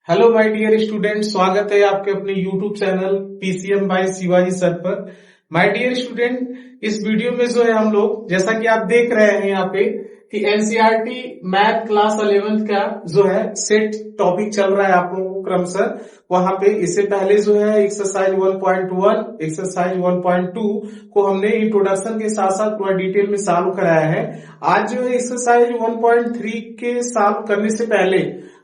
Hello my dear student, स्वागत है आपके अपने YouTube channel PCM by Shivaji sir पर। माय डियर स्टूडेंट, इस वीडियो में जो है हम लोग जैसा कि आप देख रहे हैं यहाँ पे कि एनसीईआरटी मैथ क्लास 11th का जो है सेट टॉपिक चल रहा है आप लोगों को क्रमशः। वहां पे इससे पहले जो है एक्सरसाइज 1.1 एक्सरसाइज 1.2 को हमने इंट्रोडक्शन के साथ साथ पूरा डिटेल में सॉल्व कराया है। आज जो है एक्सरसाइज 1.3 के सॉल्व करने से पहले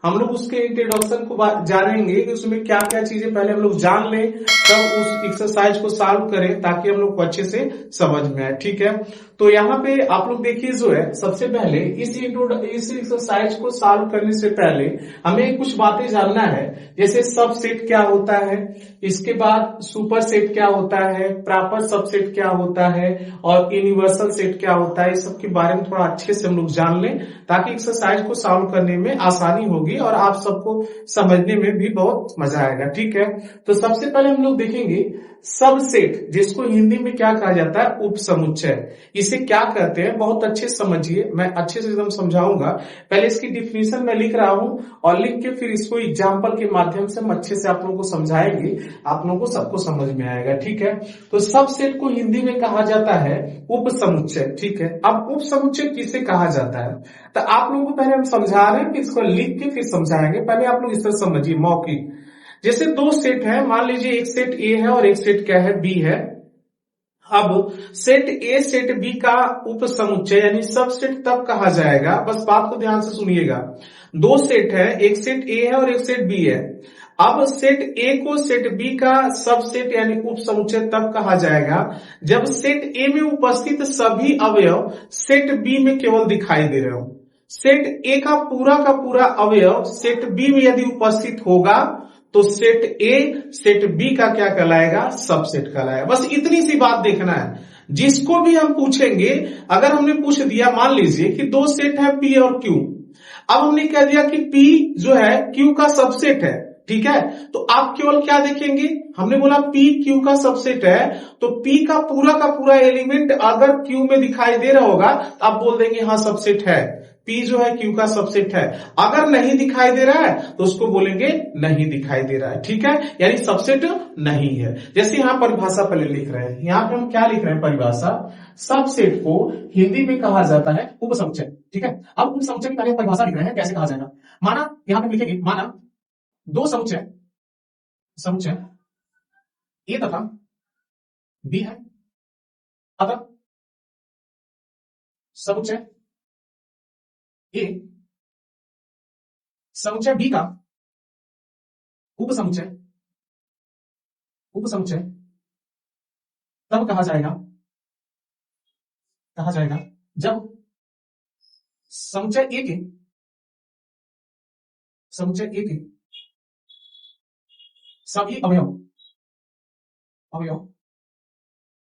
हम लोग उसके इंट्रोडक्शन को जानेंगे कि उसमें क्या क्या चीजें पहले हम लोग जान लें, तब उस एक्सरसाइज को सॉल्व करें ताकि हम लोग को अच्छे से समझ में आए। ठीक है, तो यहाँ पे आप लोग देखिए जो है सबसे पहले इस एक्सरसाइज को सॉल्व करने से पहले हमें कुछ बातें जानना है, जैसे सबसेट क्या होता है, इसके बाद सुपर सेट क्या होता है, प्रॉपर सबसेट क्या होता है और यूनिवर्सल सेट क्या होता है। इस सब के बारे में थोड़ा अच्छे से हम लोग जान लें ताकि एक्सरसाइज को सॉल्व करने में आसानी होगी और आप सबको समझने में भी बहुत मजा आएगा। ठीक है, तो सबसे पहले हम लोग देखेंगे सबसेट, जिसको हिंदी में क्या कहा जाता है, उपसमुच्चय। इसे क्या कहते हैं बहुत अच्छे से समझिए, मैं अच्छे से एकदम समझाऊंगा। पहले इसकी डिफिनीशन मैं लिख रहा हूं और लिख के फिर इसको एग्जाम्पल के माध्यम से हम अच्छे से आप लोगों को समझाएंगे, आप लोगों को सबको समझ में आएगा। ठीक है, तो सबसेट को हिंदी में कहा जाता है उपसमुच्चय। ठीक है, अब उपसमुच्चय किसे कहा जाता है, तो आप लोगों को पहले हम समझा रहे हैं, फिर इसको लिख के फिर समझाएंगे। पहले आप लोग इस तरह समझिए मौखिक। जैसे दो सेट है, मान लीजिए एक सेट ए है और एक सेट क्या है, बी है। अब सेट ए सेट बी का उपसमुच्चय यानी सबसेट तब कहा जाएगा, बस बात को ध्यान से सुनिएगा। दो सेट है, एक सेट ए है और एक सेट बी है। अब सेट ए को सेट बी का सबसेट यानी उपसमुच्चय तब कहा जाएगा जब सेट ए में उपस्थित सभी अवयव सेट बी में केवल दिखाई दे रहे हो। सेट ए का पूरा अवयव सेट बी में यदि उपस्थित होगा तो सेट ए सेट बी का क्या कहलाएगा, सबसेट कहलाएगा। बस इतनी सी बात देखना है। जिसको भी हम पूछेंगे, अगर हमने पूछ दिया मान लीजिए कि दो सेट है पी और क्यू, अब हमने कह दिया कि पी जो है क्यू का सबसेट है। ठीक है, तो आप केवल क्या देखेंगे, हमने बोला पी क्यू का सबसेट है, तो पी का पूरा एलिमेंट अगर क्यू में दिखाई दे रहा होगा तो आप बोल देंगे हाँ सबसेट है, पी जो है क्यू का सबसेट है। अगर नहीं दिखाई दे रहा है तो उसको बोलेंगे नहीं दिखाई दे रहा है। ठीक है, यानी सबसेट नहीं है। जैसे यहां परिभाषा पहले लिख रहे हैं, यहां पे हम क्या लिख रहे हैं परिभाषा, सबसेट को हिंदी में कहा जाता है उपसमुच्चय। ठीक है, अब उपसमुच्चय की पहले परिभाषा लिख रहे हैं कैसे कहा जाएगा। माना यहां पे लिखेंगे, माना दो समुच्चय ए तथा बी है, अतः समुच्चय ए समुच्चय बी का उपसमुच्चय तब कहा जाएगा जब समुच्चय ए के सभी अवयव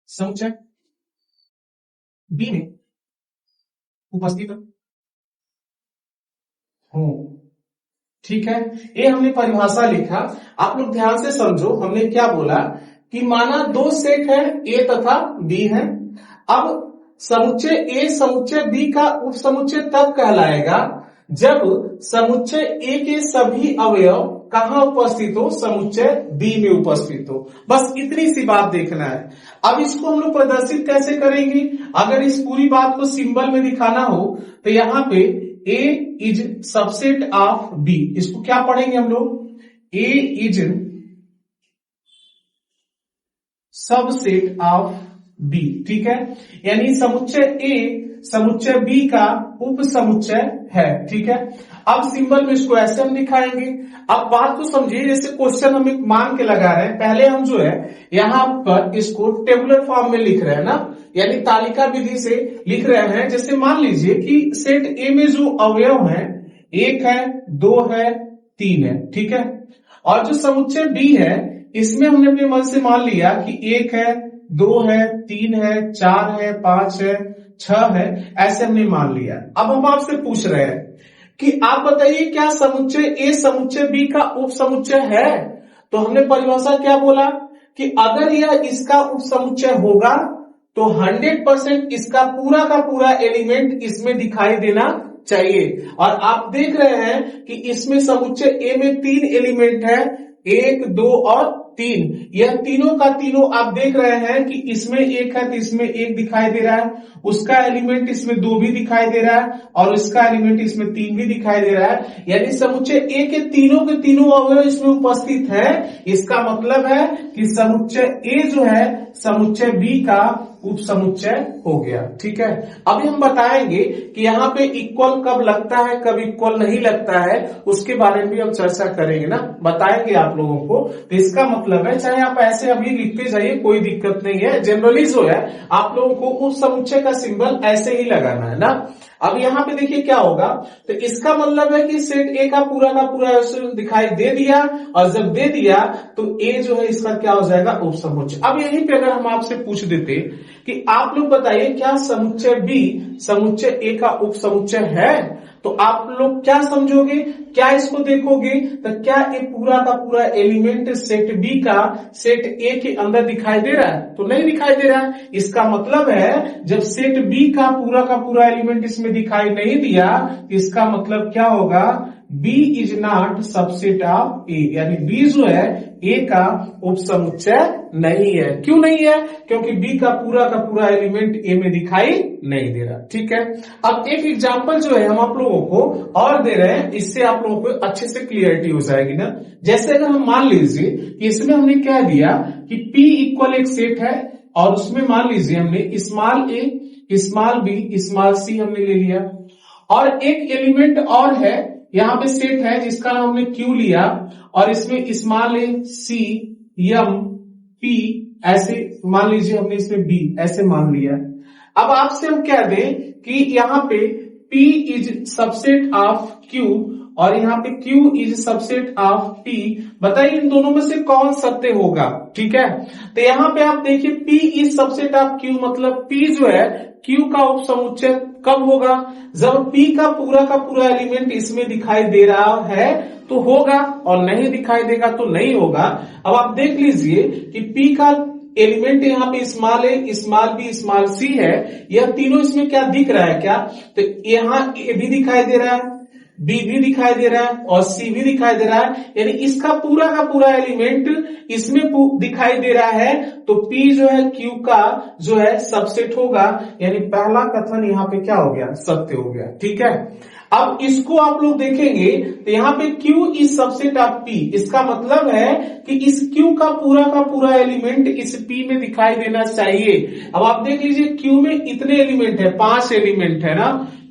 समुच्चय बी में उपस्थित हो। ठीक है, ये हमने परिभाषा लिखा, आप लोग ध्यान से समझो। हमने क्या बोला कि माना दो सेट है ए तथा बी है। अब समुच्चय ए समुच्चय बी का उपसमुच्चय तब कहलाएगा जब समुच्चय ए के सभी अवयव कहां उपस्थित हो, समुच्चय बी में उपस्थित हो। बस इतनी सी बात देखना है। अब इसको हम लोग प्रदर्शित कैसे करेंगे, अगर इस पूरी बात को सिंबल में दिखाना हो तो यहां पे A is subset of B, इसको क्या पढ़ेंगे हम लोग, A is subset of B। ठीक है, यानी समुच्चय A समुच्चय B का उपसमुच्चय है। ठीक है, अब सिंबल में इसको ऐसे हम दिखाएंगे। अब बात को समझिए, जैसे क्वेश्चन हम एक मान के लगा रहे हैं, पहले हम जो है यहां पर इसको टेबुलर फॉर्म में लिख रहे हैं ना, यानी तालिका विधि से लिख रहे हैं। जैसे मान लीजिए कि सेट ए में जो अवयव है, एक है, दो है, तीन है। ठीक है, और जो समुच्चय बी है इसमें हमने अपने मन से मान लिया कि एक है, दो है, तीन है, चार है, पांच है, छह है, ऐसे हमने मान लिया। अब हम आपसे पूछ रहे हैं कि आप बताइए क्या समुच्चय ए समुच्चय बी का उपसमुच्चय है। तो हमने परिभाषा क्या बोला कि अगर यह इसका उपसमुच्चय होगा तो 100% इसका पूरा का पूरा एलिमेंट इसमें दिखाई देना चाहिए। और आप देख रहे हैं कि इसमें समुच्चय ए में 3 एलिमेंट है, 1, 2 और 3। यह तीनों का तीनों आप देख रहे हैं कि इसमें 1 है तो इसमें 1 दिखाई दे रहा है, उसका एलिमेंट इसमें 2 भी दिखाई दे रहा है और उसका एलिमेंट इसमें 3 भी दिखाई दे रहा है। यानी समुच्चय ए के तीनों अवयव इसमें उपस्थित है। इसका मतलब है कि समुच्चय ए जो है समुच्चय बी का उप समुच्चय हो गया। ठीक है, अभी हम बताएंगे कि यहाँ पे इक्वल कब लगता है कब इक्वल नहीं लगता है, उसके बारे में भी हम चर्चा करेंगे ना, बताएंगे आप लोगों को। तो इसका मतलब है चाहे आप ऐसे अभी लिखते जाइए कोई दिक्कत नहीं है, जनरली जो है आप लोगों को उप समुच्चय का सिंबल ऐसे ही लगाना है ना। अब यहाँ पे देखिए क्या होगा, तो इसका मतलब है कि सेट ए का पूरा दिखाई दे दिया, और जब दे दिया तो ए जो है इसका क्या हो जाएगा उप समुच्चय। अब यहीं पे अगर हम आपसे पूछ देते कि आप लोग बताइए क्या समुच्चय बी समुच्चय ए का उप समुच्चय है, तो आप लोग क्या समझोगे, क्या इसको देखोगे, तो क्या ये पूरा का पूरा एलिमेंट सेट बी का सेट ए के अंदर दिखाई दे रहा है? तो नहीं दिखाई दे रहा है। इसका मतलब है जब सेट बी का पूरा एलिमेंट इसमें दिखाई नहीं दिया, इसका मतलब क्या होगा, B is not subset of A, यानी बी जो है ए का उप समुच्चय नहीं है। क्यों नहीं है? क्योंकि बी का पूरा एलिमेंट ए में दिखाई नहीं दे रहा। ठीक है, अब एक एग्जांपल जो है हम आप लोगों को और दे रहे हैं, इससे आप लोगों को अच्छे से क्लियरिटी हो जाएगी ना। जैसे अगर हम मान लीजिए कि इसमें हमने क्या दिया कि P इक्वल एक सेट है, और उसमें मान लीजिए हमने स्मॉल ए स्मॉल बी स्मॉल सी हमने ले लिया, और एक एलिमेंट और है यहाँ पे सेट है जिसका नाम हमने क्यू लिया, और इसमें स्मॉल ए सी एम पी ऐसे मान लीजिए हमने इसमें बी ऐसे मान लिया। अब आपसे हम कह दें कि यहाँ पे P is subset of Q और यहाँ पे Q is subset of P, बताइए इन दोनों में से कौन सत्य होगा। ठीक है, तो यहाँ पे आप देखिए P is subset of Q, मतलब P जो है Q का उप समुच्चय कब होगा, जब P का पूरा एलिमेंट इसमें दिखाई दे रहा है तो होगा, और नहीं दिखाई देगा तो नहीं होगा। अब आप देख लीजिए कि P का एलिमेंट यहाँ पे स्मॉल ए स्मॉल बी स्मॉल सी है, यह तीनों इसमें क्या दिख रहा है क्या, तो यहाँ ए भी दिखाई दे रहा है, बी भी दिखाई दे रहा है और सी भी दिखाई दे रहा है, यानी इसका पूरा एलिमेंट इसमें दिखाई दे रहा है, तो P जो है Q का जो है सबसेट होगा, यानी पहला कथन यहाँ पे क्या हो गया, सत्य हो गया। ठीक है, अब इसको आप लोग देखेंगे तो यहाँ पे Q is subset of P, इसका मतलब है कि इस Q का पूरा एलिमेंट इस P में दिखाई देना चाहिए। अब आप देख लीजिए Q में इतने एलिमेंट है, 5 एलिमेंट है ना,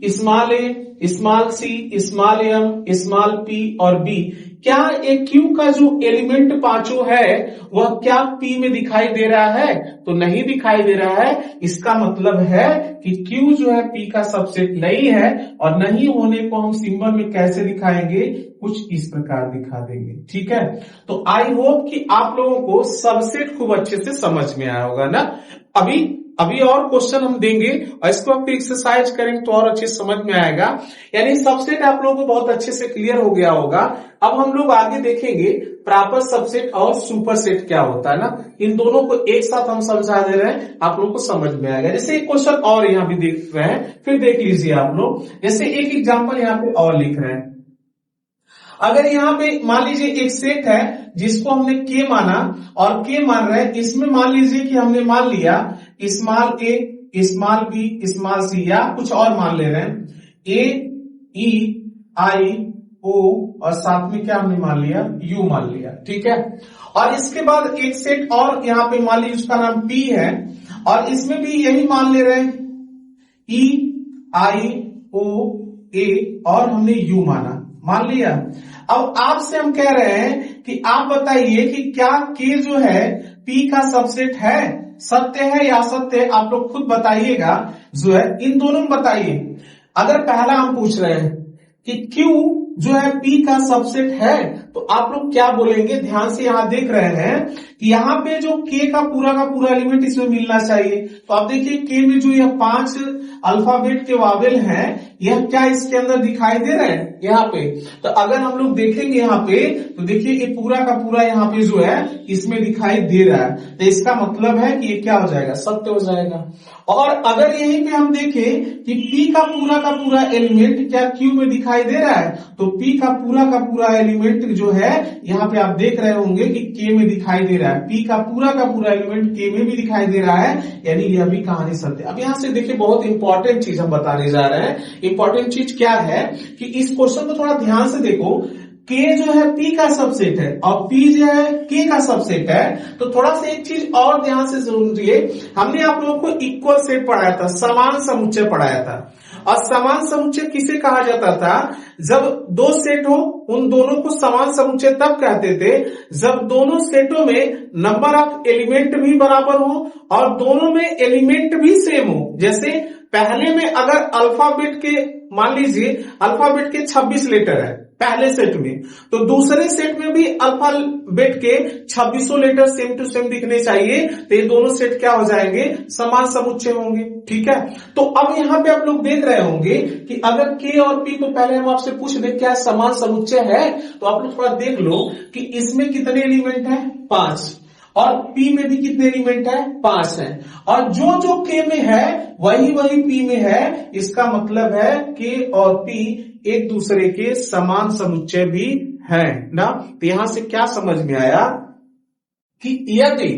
स्मॉल ए small C small M small P और बी। क्या एक Q का जो एलिमेंट पांचों है वह क्या P में दिखाई दे रहा है, तो नहीं दिखाई दे रहा है। इसका मतलब है कि Q जो है P का सबसेट नहीं है, और नहीं होने को हम सिंबल में कैसे दिखाएंगे, कुछ इस प्रकार दिखा देंगे। ठीक है, तो आई होप कि आप लोगों को सबसेट खूब अच्छे से समझ में आया होगा ना। अभी और क्वेश्चन हम देंगे और इसको आप एक्सरसाइज करेंगे तो और अच्छे से समझ में आएगा, यानी सबसेट आप लोगों को बहुत अच्छे से क्लियर हो गया होगा। अब हम लोग आगे देखेंगे प्रॉपर सबसेट और सुपर सेट क्या होता है ना, इन दोनों को एक साथ हम समझा दे रहे हैं, आप लोगों को समझ में आएगा। जैसे एक क्वेश्चन और यहाँ भी देख रहे हैं, फिर देख लीजिए आप लोग। जैसे एक एग्जाम्पल यहाँ पे और लिख रहे हैं, अगर यहाँ पे मान लीजिए एक सेट है जिसको हमने K माना और K मान रहे हैं, इसमें मान लीजिए कि हमने मान लिया स्मॉल ए स्मॉल बी स्मॉल सी, या कुछ और मान ले रहे हैं ए ई आई ओ और साथ में क्या हमने मान लिया U मान लिया। ठीक है, और इसके बाद एक सेट और यहाँ पे मान लीजिए उसका नाम P है, और इसमें भी यही मान ले रहे हैं ई आई ओ ए और हमने U मान लिया। अब आपसे हम कह रहे हैं कि आप बताइए कि क्या K जो है P का सबसेट है, सत्य है या असत्य है, आप लोग खुद बताइएगा जो है, इन दोनों में बताइए। अगर पहला हम पूछ रहे हैं कि Q जो है P का सबसेट है, तो आप लोग क्या बोलेंगे, ध्यान से यहां देख रहे हैं कि यहाँ पे जो K का पूरा एलिमेंट इसमें मिलना चाहिए। तो आप देखिए K में जो यह 5 अल्फाबेट के वावेल हैं, यह क्या इसके अंदर दिखाई दे रहे हैं यहाँ पे। तो अगर हम लोग देखेंगे यहाँ पे, तो देखिए ये पूरा का पूरा यहाँ पे जो है इसमें दिखाई दे रहा है, तो इसका मतलब है कि ये क्या हो जाएगा, सत्य हो जाएगा। और अगर यहीं पे हम देखें कि P का पूरा एलिमेंट क्या Q में दिखाई दे रहा है, तो P का पूरा एलिमेंट जो है यहाँ पे आप देख रहे होंगे कि K में दिखाई दे रहा है। P का पूरा एलिमेंट K में भी दिखाई दे रहा है, यानी यह भी कहानी सत्य। अब यहां से देखिए बहुत इंपॉर्टेंट चीज हम बताने जा रहे हैं। इंपॉर्टेंट चीज क्या है कि इस क्वेश्चन को थोड़ा ध्यान से देखो। K जो है P का सबसेट है और P जो है K का सबसेट है, तो थोड़ा सा एक चीज और ध्यान से समझिए। हमने आप लोगों को इक्वल सेट पढ़ाया था, समान समुच्चय पढ़ाया था। और समान समुच्चय किसे कहा जाता था, जब दो सेट हो उन दोनों को समान समुच्चय तब कहते थे जब दोनों सेटों में नंबर ऑफ एलिमेंट भी बराबर हो और दोनों में एलिमेंट भी सेम हो। जैसे पहले में अगर अल्फाबेट के, मान लीजिए अल्फाबेट के 26 लेटर है पहले सेट में, तो दूसरे सेट में भी अल्फाबेट के 26 लेटर सेम टू सेम दिखने चाहिए, तो ये दोनों सेट क्या हो जाएंगे, समान समुच्चय होंगे। ठीक है, तो अब यहां पे आप लोग देख रहे होंगे कि अगर K और P को पहले हम आपसे पूछ दे क्या समान समुच्चय है, तो आप लोग थोड़ा देख लो कि इसमें कितने एलिमेंट है, 5, और P में भी कितने एलिमेंट है, 5 है, और जो K में है वही P में है। इसका मतलब है K और P एक दूसरे के समान समुच्चय भी है ना। तो यहां से क्या समझ में आया कि यदि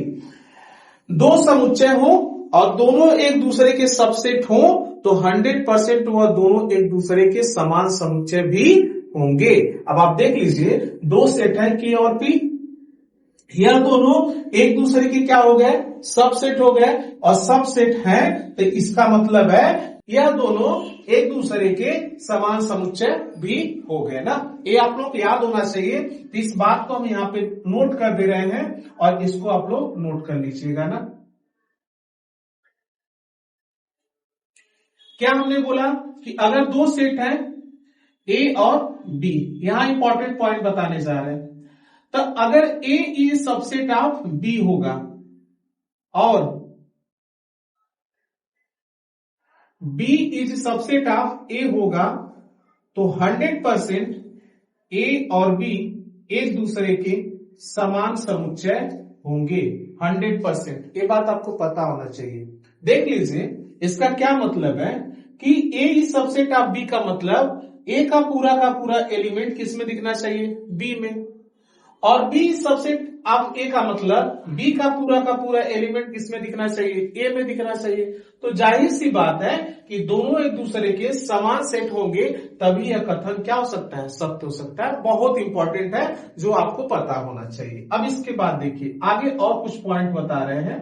दो समुच्चय हो और दोनों एक दूसरे के सबसेट हो, तो 100% वह दोनों एक दूसरे के समान समुच्चय भी होंगे। अब आप देख लीजिए, दो सेट है K और P, यह दोनों एक दूसरे के क्या हो गए, सबसेट हो गए, और सबसेट है तो इसका मतलब है यह दोनों एक दूसरे के समान समुच्चय भी हो गए ना। ये आप लोग याद होना चाहिए। तो इस बात को हम यहाँ पे नोट कर दे रहे हैं और इसको आप लोग नोट कर लीजिएगा ना। क्या हमने बोला कि अगर दो सेट हैं A और B, यहां इंपॉर्टेंट पॉइंट बताने जा रहे हैं। तो अगर A is subset of B होगा और B is subset of A होगा, तो 100% A और B एक दूसरे के समान समुच्चय होंगे। 100%, ये बात आपको पता होना चाहिए। देख लीजिए, इसका क्या मतलब है कि A is subset of B का मतलब A का पूरा एलिमेंट किस में दिखना चाहिए, B में, और B सबसेट ऑफ A का मतलब B का पूरा एलिमेंट किसमें दिखना चाहिए, A में दिखना चाहिए। तो जाहिर सी बात है कि दोनों एक दूसरे के समान सेट होंगे, तभी यह कथन क्या हो सकता है, सत्य हो सकता है। बहुत इंपॉर्टेंट है, जो आपको पता होना चाहिए। अब इसके बाद देखिए आगे और कुछ पॉइंट बता रहे हैं।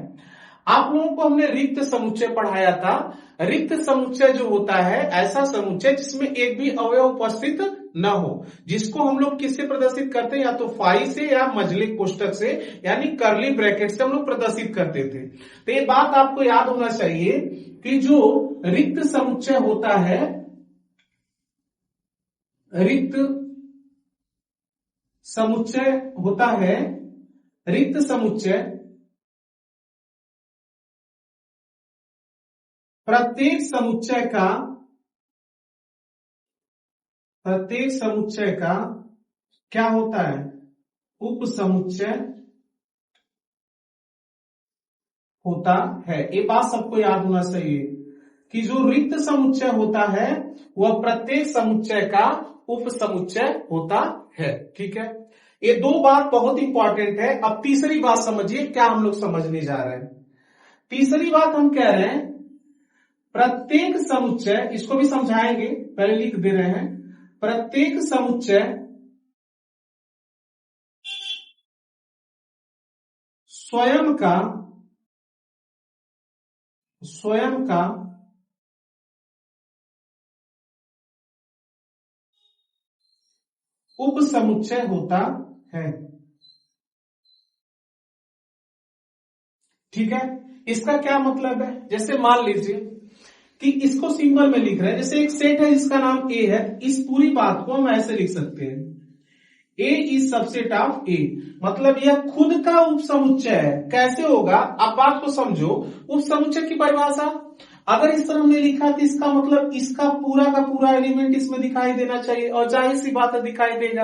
आप लोगों को हमने रिक्त समुच्चय पढ़ाया था। रिक्त समुच्चय जो होता है ऐसा समुच्चय जिसमें एक भी अवयव उपस्थित न हो, जिसको हम लोग किससे प्रदर्शित करते हैं, या तो फाई से या मजलिक कोष्टक से, यानी कर्ली ब्रैकेट से हम लोग प्रदर्शित करते थे। तो ये बात आपको याद होना चाहिए कि जो रिक्त समुच्चय होता है, रिक्त समुच्चय होता है, रिक्त समुच्चय प्रत्येक समुच्चय का क्या होता है, उप समुच्चय होता है। ये बात सबको याद होना चाहिए कि जो रिक्त समुच्चय होता है वह प्रत्येक समुच्चय का उप समुच्चय होता है। ठीक है, ये दो बात बहुत इंपॉर्टेंट है। अब तीसरी बात समझिए, क्या हम लोग समझने जा रहे हैं। तीसरी बात हम कह रहे हैं प्रत्येक समुच्चय, इसको भी समझाएंगे, पहले लिख दे रहे हैं, प्रत्येक समुच्चय स्वयं का उप समुच्चय होता है। ठीक है, इसका क्या मतलब है, जैसे मान लीजिए कि इसको सिंबल में लिख रहे हैं। जैसे एक सेट है जिसका नाम ए है, इस पूरी बात को हम ऐसे लिख सकते हैं, A is subset of A, मतलब यह खुद का उपसमुच्चय है। कैसे होगा, आप बात को समझो। उपसमुच्चय की परिभाषा अगर इस तरह हमने लिखा तो इसका मतलब इसका पूरा का पूरा एलिमेंट इसमें दिखाई देना चाहिए, और जाहिर सी बात है दिखाई देगा।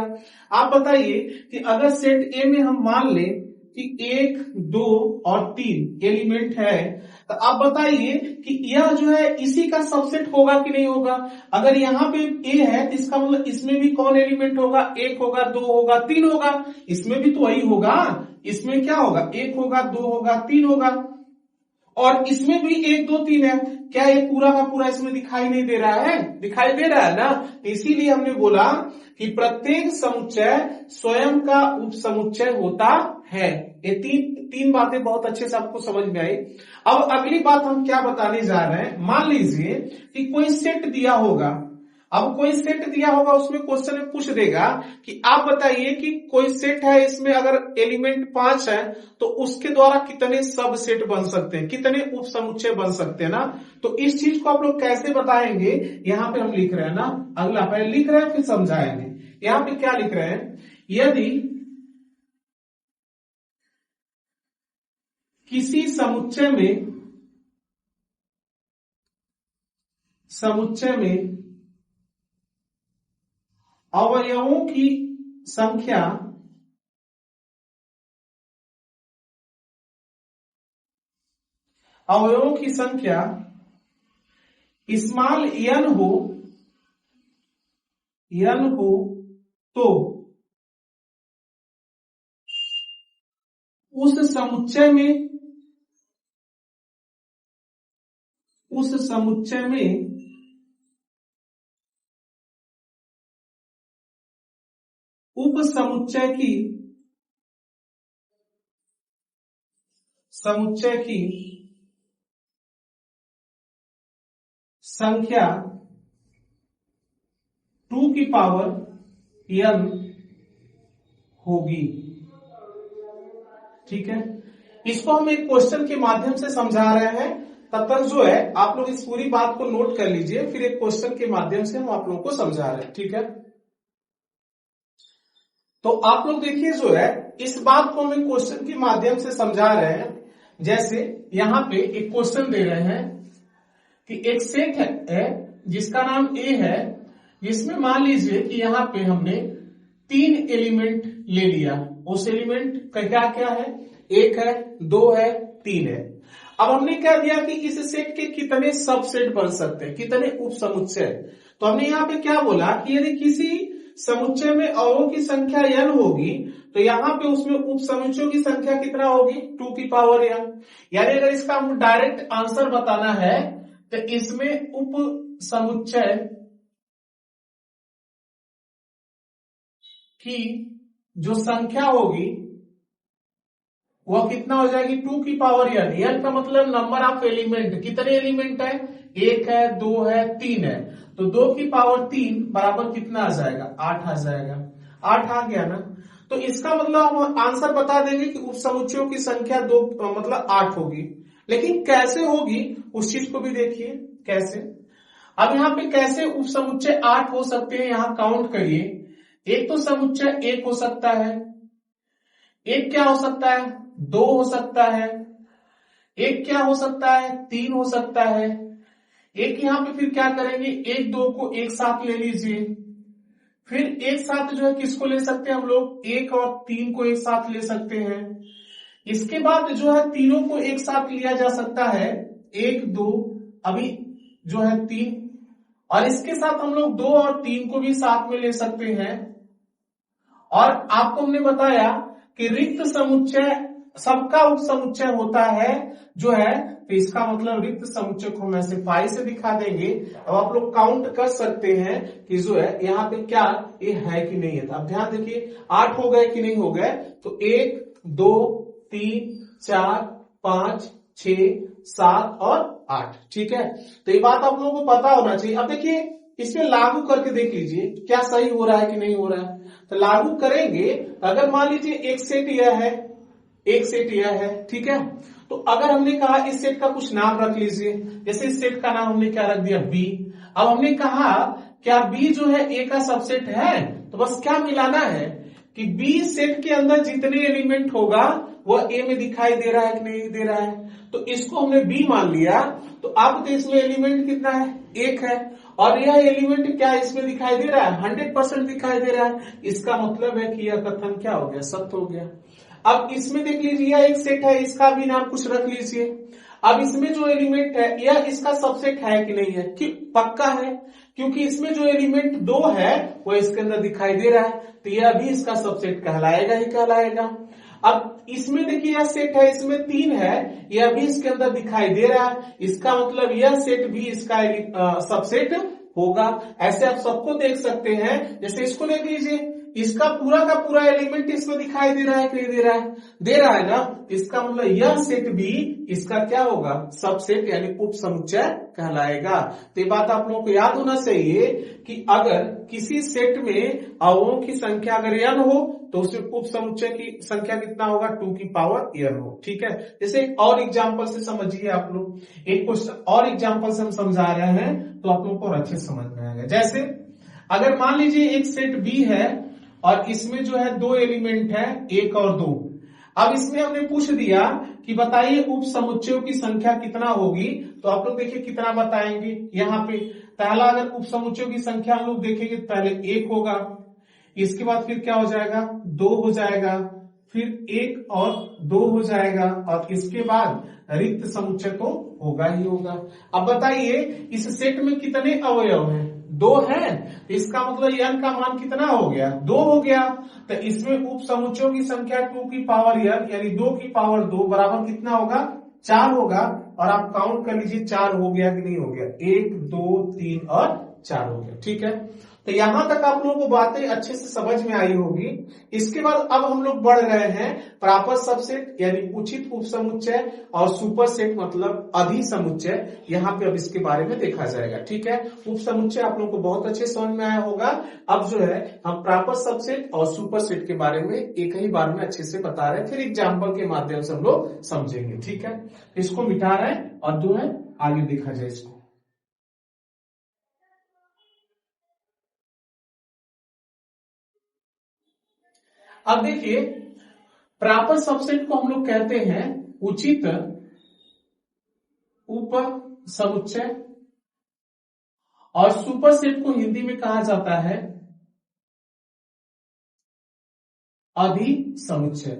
आप बताइए कि अगर सेट ए में हम मान लें कि 1, 2 और 3 एलिमेंट है, तो आप बताइए कि यह जो है इसी का सबसेट होगा कि नहीं होगा। अगर यहाँ पे ए है तो इसका मतलब इसमें भी कौन एलिमेंट होगा, 1 होगा, 2 होगा, 3 होगा। इसमें भी तो वही होगा, इसमें क्या होगा, 1 होगा, 2 होगा, 3 होगा, और इसमें भी 1, 2, 3 है। क्या ये पूरा का पूरा इसमें दिखाई नहीं दे रहा है, दिखाई दे रहा है ना। इसीलिए हमने बोला कि प्रत्येक समुच्चय स्वयं का उपसमुच्चय होता है। ये तीन बातें बहुत अच्छे से आपको समझ में आई। अब अगली बात हम क्या बताने जा रहे हैं, मान लीजिए कि कोई सेट दिया होगा। अब कोई सेट दिया होगा, उसमें क्वेश्चन में पूछ देगा कि आप बताइए कि कोई सेट है, इसमें अगर एलिमेंट 5 है तो उसके द्वारा कितने सब सेट बन सकते हैं, कितने उप समुच्चय बन सकते हैं ना। तो इस चीज को आप लोग कैसे बताएंगे, यहां पे हम लिख रहे हैं ना, अगला पहले लिख रहे हैं फिर समझाएंगे। यहां पे क्या लिख रहे हैं, यदि किसी समुच्चय में अवयवों की संख्या स्मॉल n हो तो उस समुच्चय में उप समुच्चय की संख्या 2 की पावर n होगी। ठीक है, इसको हम एक क्वेश्चन के माध्यम से समझा रहे हैं। तब तक जो है आप लोग इस पूरी बात को नोट कर लीजिए, फिर एक क्वेश्चन के माध्यम से हम आप लोगों को समझा रहे हैं। ठीक है, तो आप लोग देखिए जो है इस बात को हम क्वेश्चन के माध्यम से समझा रहे हैं। जैसे यहां पे एक क्वेश्चन दे रहे हैं कि एक सेट है जिसका नाम ए है, जिसमें मान लीजिए कि यहां पे हमने 3 एलिमेंट ले लिया। उस एलिमेंट का क्या क्या है, 1 है, 2 है, 3 है। अब हमने क्या दिया कि इस सेट के कितने सबसेट बन सकते हैं, कितने उप समुच्चय। तो हमने यहाँ पे क्या बोला कि यदि किसी समुच्चय में अवयवों की संख्या n होगी तो यहाँ पे उसमें उप समुच्चयों की संख्या कितना होगी, 2 की पावर n। यानी अगर इसका हमको डायरेक्ट आंसर बताना है तो इसमें उप समुच्चय की जो संख्या होगी वह कितना हो जाएगी, 2 की पावर n। n का मतलब नंबर ऑफ एलिमेंट, कितने एलिमेंट है, 1 है, 2 है, 3 है। तो 2 की पावर 3 बराबर कितना आ जाएगा, 8 आ जाएगा। 8 आ गया ना। तो इसका मतलब हम आंसर बता देंगे कि उप समुच्चयों की संख्या 2 मतलब 8 होगी। लेकिन कैसे होगी उस चीज को भी देखिए कैसे। अब यहाँ पे कैसे उप समुच्चय 8 हो सकते हैं, यहां काउंट करिए। एक तो समुच्चय 1 हो सकता है, एक क्या हो सकता है, 2 हो सकता है, एक क्या हो सकता है, 3 हो सकता है। एक यहां पे फिर क्या करेंगे, 1, 2 को एक साथ ले लीजिए। फिर एक साथ जो है किसको ले सकते हैं हम लोग, 1 और 3 को एक साथ ले सकते हैं। इसके बाद जो है तीनों को एक साथ लिया जा सकता है, 1, 2, अभी जो है 3, और इसके साथ हम लोग 2 और 3 को भी साथ में ले सकते हैं। और आपको हमने बताया कि रिक्त समुच्चय सबका उप समुच्चय होता है जो है, तो इसका मतलब रिक्त समुच्चय को हम ऐसे फाई से दिखा देंगे। अब आप लोग काउंट कर सकते हैं कि जो है यहाँ पे क्या ये है कि नहीं है। तो आप ध्यान देखिए 8 हो गए कि नहीं हो गए, तो 1, 2, 3, 4, 5, 6, 7 और 8। ठीक है, तो ये बात आप लोगों को पता होना चाहिए। अब देखिए इसमें लागू करके देख लीजिए क्या सही हो रहा है कि नहीं हो रहा है। तो लागू करेंगे, अगर मान लीजिए एक सेट यह है, एक सेट यह है, ठीक है, तो तो अगर हमने कहा इस सेट का कुछ नाम रख लीजिए, जैसे इस सेट का नाम हमने क्या रख दिया, बी। अब हमने कहा क्या बी जो है ए का सबसेट है, तो बस क्या मिलाना है कि बी सेट के अंदर जितने एलिमेंट होगा वह ए में दिखाई दे रहा है कि नहीं दे रहा है, तो इसको हमने बी मान लिया। तो अब तो इसमें एलिमेंट कितना है, एक है, और यह एलिमेंट क्या इसमें दिखाई दे रहा है, 100% दिखाई दे रहा है। इसका मतलब है कि यह कथन क्या हो गया, सत्य हो गया। अब इसमें देख लीजिए यह एक सेट है, इसका भी नाम कुछ रख लीजिए। अब इसमें जो एलिमेंट है यह इसका सबसेट है कि नहीं है, कि पक्का है, क्योंकि इसमें जो एलिमेंट 2 है वो इसके अंदर दिखाई दे रहा है, तो यह भी इसका सबसेट कहलाएगा ही कहलाएगा। अब इसमें देखिए यह सेट है, इसमें 3 है, यह भी इसके अंदर दिखाई दे रहा है, इसका मतलब यह सेट भी इसका सबसेट होगा। ऐसे आप सबको देख सकते हैं, जैसे इसको देख लीजिए, इसका पूरा का पूरा एलिमेंट इसमें दिखाई दे रहा है कि नहीं दे रहा है, दे रहा है ना, इसका मतलब यह सेट भी इसका क्या होगा, सबसेट यानी उप समुच्चय कहलाएगा। तो ये बात आप लोगों को याद होना चाहिए कि अगर किसी सेट में अवयवों की संख्या अगर n हो तो उसमें उप समुच्चय की संख्या कितना होगा, 2 की पावर n हो। ठीक है, जैसे एक और एग्जाम्पल से समझिए आप लोग, एक क्वेश्चन और एग्जाम्पल से हम समझा रहे हैं तो आप लोगों को और अच्छे समझ में आएगा। जैसे अगर मान लीजिए एक सेट बी है और इसमें जो है 2 एलिमेंट है, 1 और 2। अब इसमें हमने पूछ दिया कि बताइए उप समुच्चयों की संख्या कितना होगी, तो आप लोग देखिए कितना बताएंगे। यहाँ पे पहला अगर उप समुच्चयों की संख्या हम लोग देखेंगे तो पहले 1 होगा, इसके बाद फिर क्या हो जाएगा, 2 हो जाएगा, फिर 1 और 2 हो जाएगा, और इसके बाद रिक्त समुच्चय तो होगा ही होगा। अब बताइए इस सेट में कितने अवयव हैं, 2 है, तो इसका मतलब n का मान कितना हो गया, 2 हो गया। तो इसमें उप समुच्चयों की संख्या 2 की पावर n यानी 2 की पावर 2 बराबर कितना होगा, 4 होगा। और आप काउंट कर लीजिए 4 हो गया कि नहीं हो गया, 1 2 3 और 4 हो गया। ठीक है, तो यहां तक आप लोगों को बातें अच्छे से समझ में आई होगी। इसके बाद अब हम लोग बढ़ रहे हैं प्रापर सबसेट यानी उचित उप समुच्चय और सुपर सेट मतलब अधि समुच्चय, यहाँ पे अब इसके बारे में देखा जाएगा। ठीक है, उप समुच्चय आप लोगों को बहुत अच्छे समझ में आया होगा। अब जो है हम प्रापर सबसेट और सुपर सेट के बारे में एक ही बार में अच्छे से बता रहे हैं, फिर एग्जाम्पल के माध्यम से हम लोग समझेंगे। ठीक है, इसको मिटा रहे हैं और जो है आगे देखा जाए इसको। अब देखिए प्रॉपर सबसेट को हम लोग कहते हैं उचित उप समुच्चय, और सुपर सेट को हिंदी में कहा जाता है अधि समुच्चय।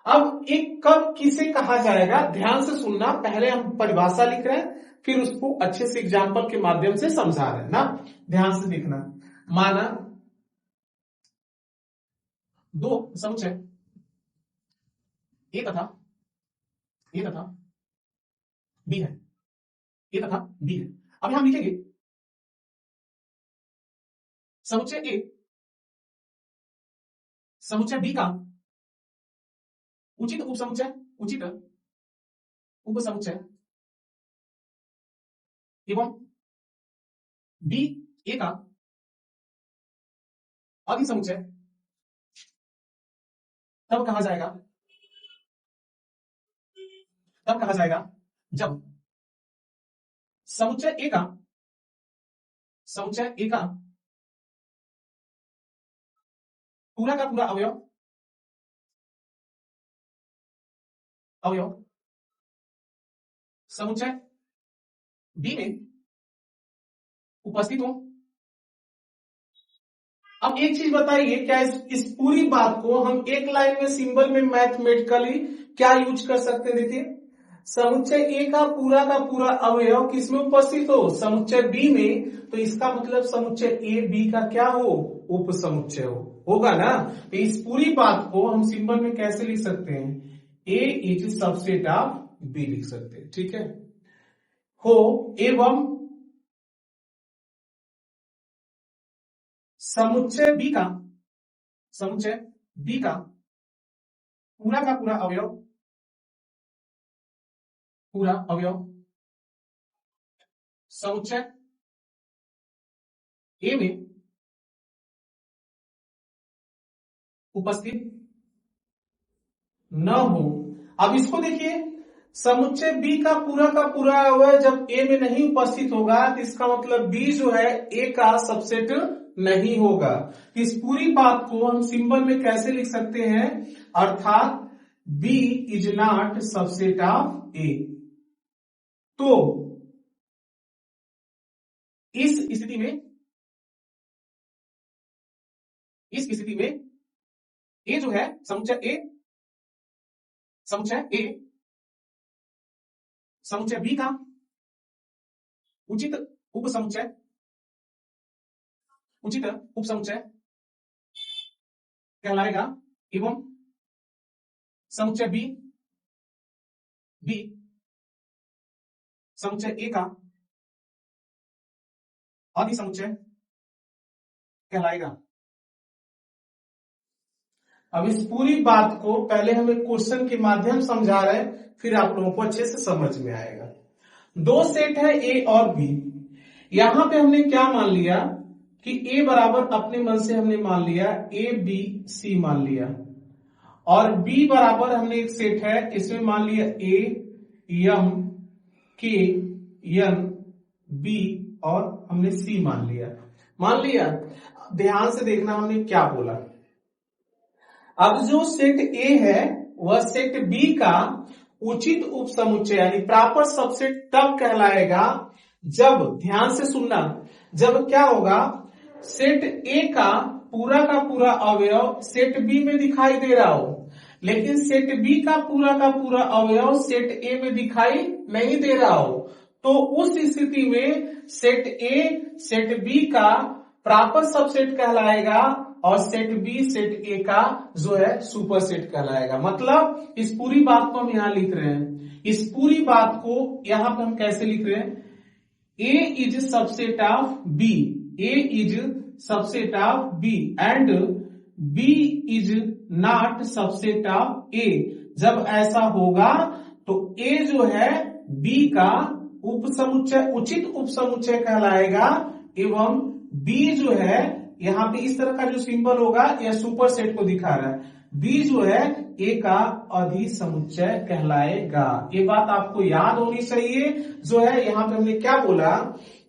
अब एक कब किसे कहा जाएगा, ध्यान से सुनना, पहले हम परिभाषा लिख रहे हैं फिर उसको अच्छे से एग्जाम्पल के माध्यम से समझा रहे हैं ना, ध्यान से देखना। माना 2 समुच्चय ए तथा बी है, ए तथा बी है। अब यहां लिखेंगे समुच्चय ए समुच्चय बी का उचित उप समुच्चय, उचित उप समुच्चय एवं बी ए का अधि समुच्चय तब कहा जाएगा जब समुच्चय ए का पूरा का पूरा अवयव समुच्चय बी में उपस्थित हो। अब एक चीज बताइए, क्या इस पूरी बात को हम एक लाइन में सिंबल में मैथमेटिकली क्या यूज कर सकते हैं, देखिए समुच्चय ए का पूरा अवयव किसमें उपस्थित हो, समुच्चय बी में, तो इसका मतलब समुच्चय ए बी का क्या हो, उप समुच्चय होगा ना। तो इस पूरी बात को हम सिंबल में कैसे लिख सकते हैं, A is subset of B लिख सकते हैं। ठीक है, हो एवं समुच्चय बी का पूरा का पूरा अवयव समुच्चय ए में उपस्थित न हो। अब इसको देखिए, समुच्चय बी का पूरा अवयव जब ए में नहीं उपस्थित होगा तो इसका मतलब बी जो है ए का सबसेट नहीं होगा। इस पूरी बात को हम सिंबल में कैसे लिख सकते हैं, अर्थात B is not subset of A. तो इस स्थिति में ए जो है समुच्चय बी का उचित उपसमुच्चय कहलाएगा एवं समुच्चय बी समुच्चय ए का अधिसमुच्चय कहलाएगा। अब इस पूरी बात को पहले हम एक क्वेश्चन के माध्यम समझा रहे हैं, फिर आप लोगों को अच्छे से समझ में आएगा। दो सेट है ए और बी। यहां पे हमने क्या मान लिया कि ए बराबर अपने मन से हमने मान लिया ए बी सी मान लिया, और बी बराबर हमने एक सेट है इसमें मान लिया ए एम के एन बी और हमने सी मान लिया। ध्यान से देखना हमने क्या बोला। अब जो सेट ए है वह सेट बी का उचित उपसमुच्चय यानी प्रॉपर सबसेट तब कहलाएगा जब, ध्यान से सुनना, जब क्या होगा, सेट ए का पूरा अवयव सेट बी में दिखाई दे रहा हो, लेकिन सेट बी का पूरा अवयव सेट ए में दिखाई नहीं दे रहा हो। तो उस स्थिति में सेट ए सेट बी का प्रॉपर सबसेट कहलाएगा और सेट बी सेट ए का जो है सुपर सेट कहलाएगा। मतलब इस पूरी बात को हम यहां लिख रहे हैं, इस पूरी बात को यहां पर हम कैसे लिख रहे हैं, A is subset of B, A is subset of B and B is not subset of A. जब ऐसा होगा तो ए जो है बी का उपसमुच्चय उचित उपसमुच्चय कहलाएगा एवं बी जो है यहां पे इस तरह का जो सिंबल होगा यह सुपर सेट को दिखा रहा है, बी जो है ए का अधिसमुच्चय कहलाएगा। ये बात आपको याद होनी चाहिए। जो है यहां पे हमने क्या बोला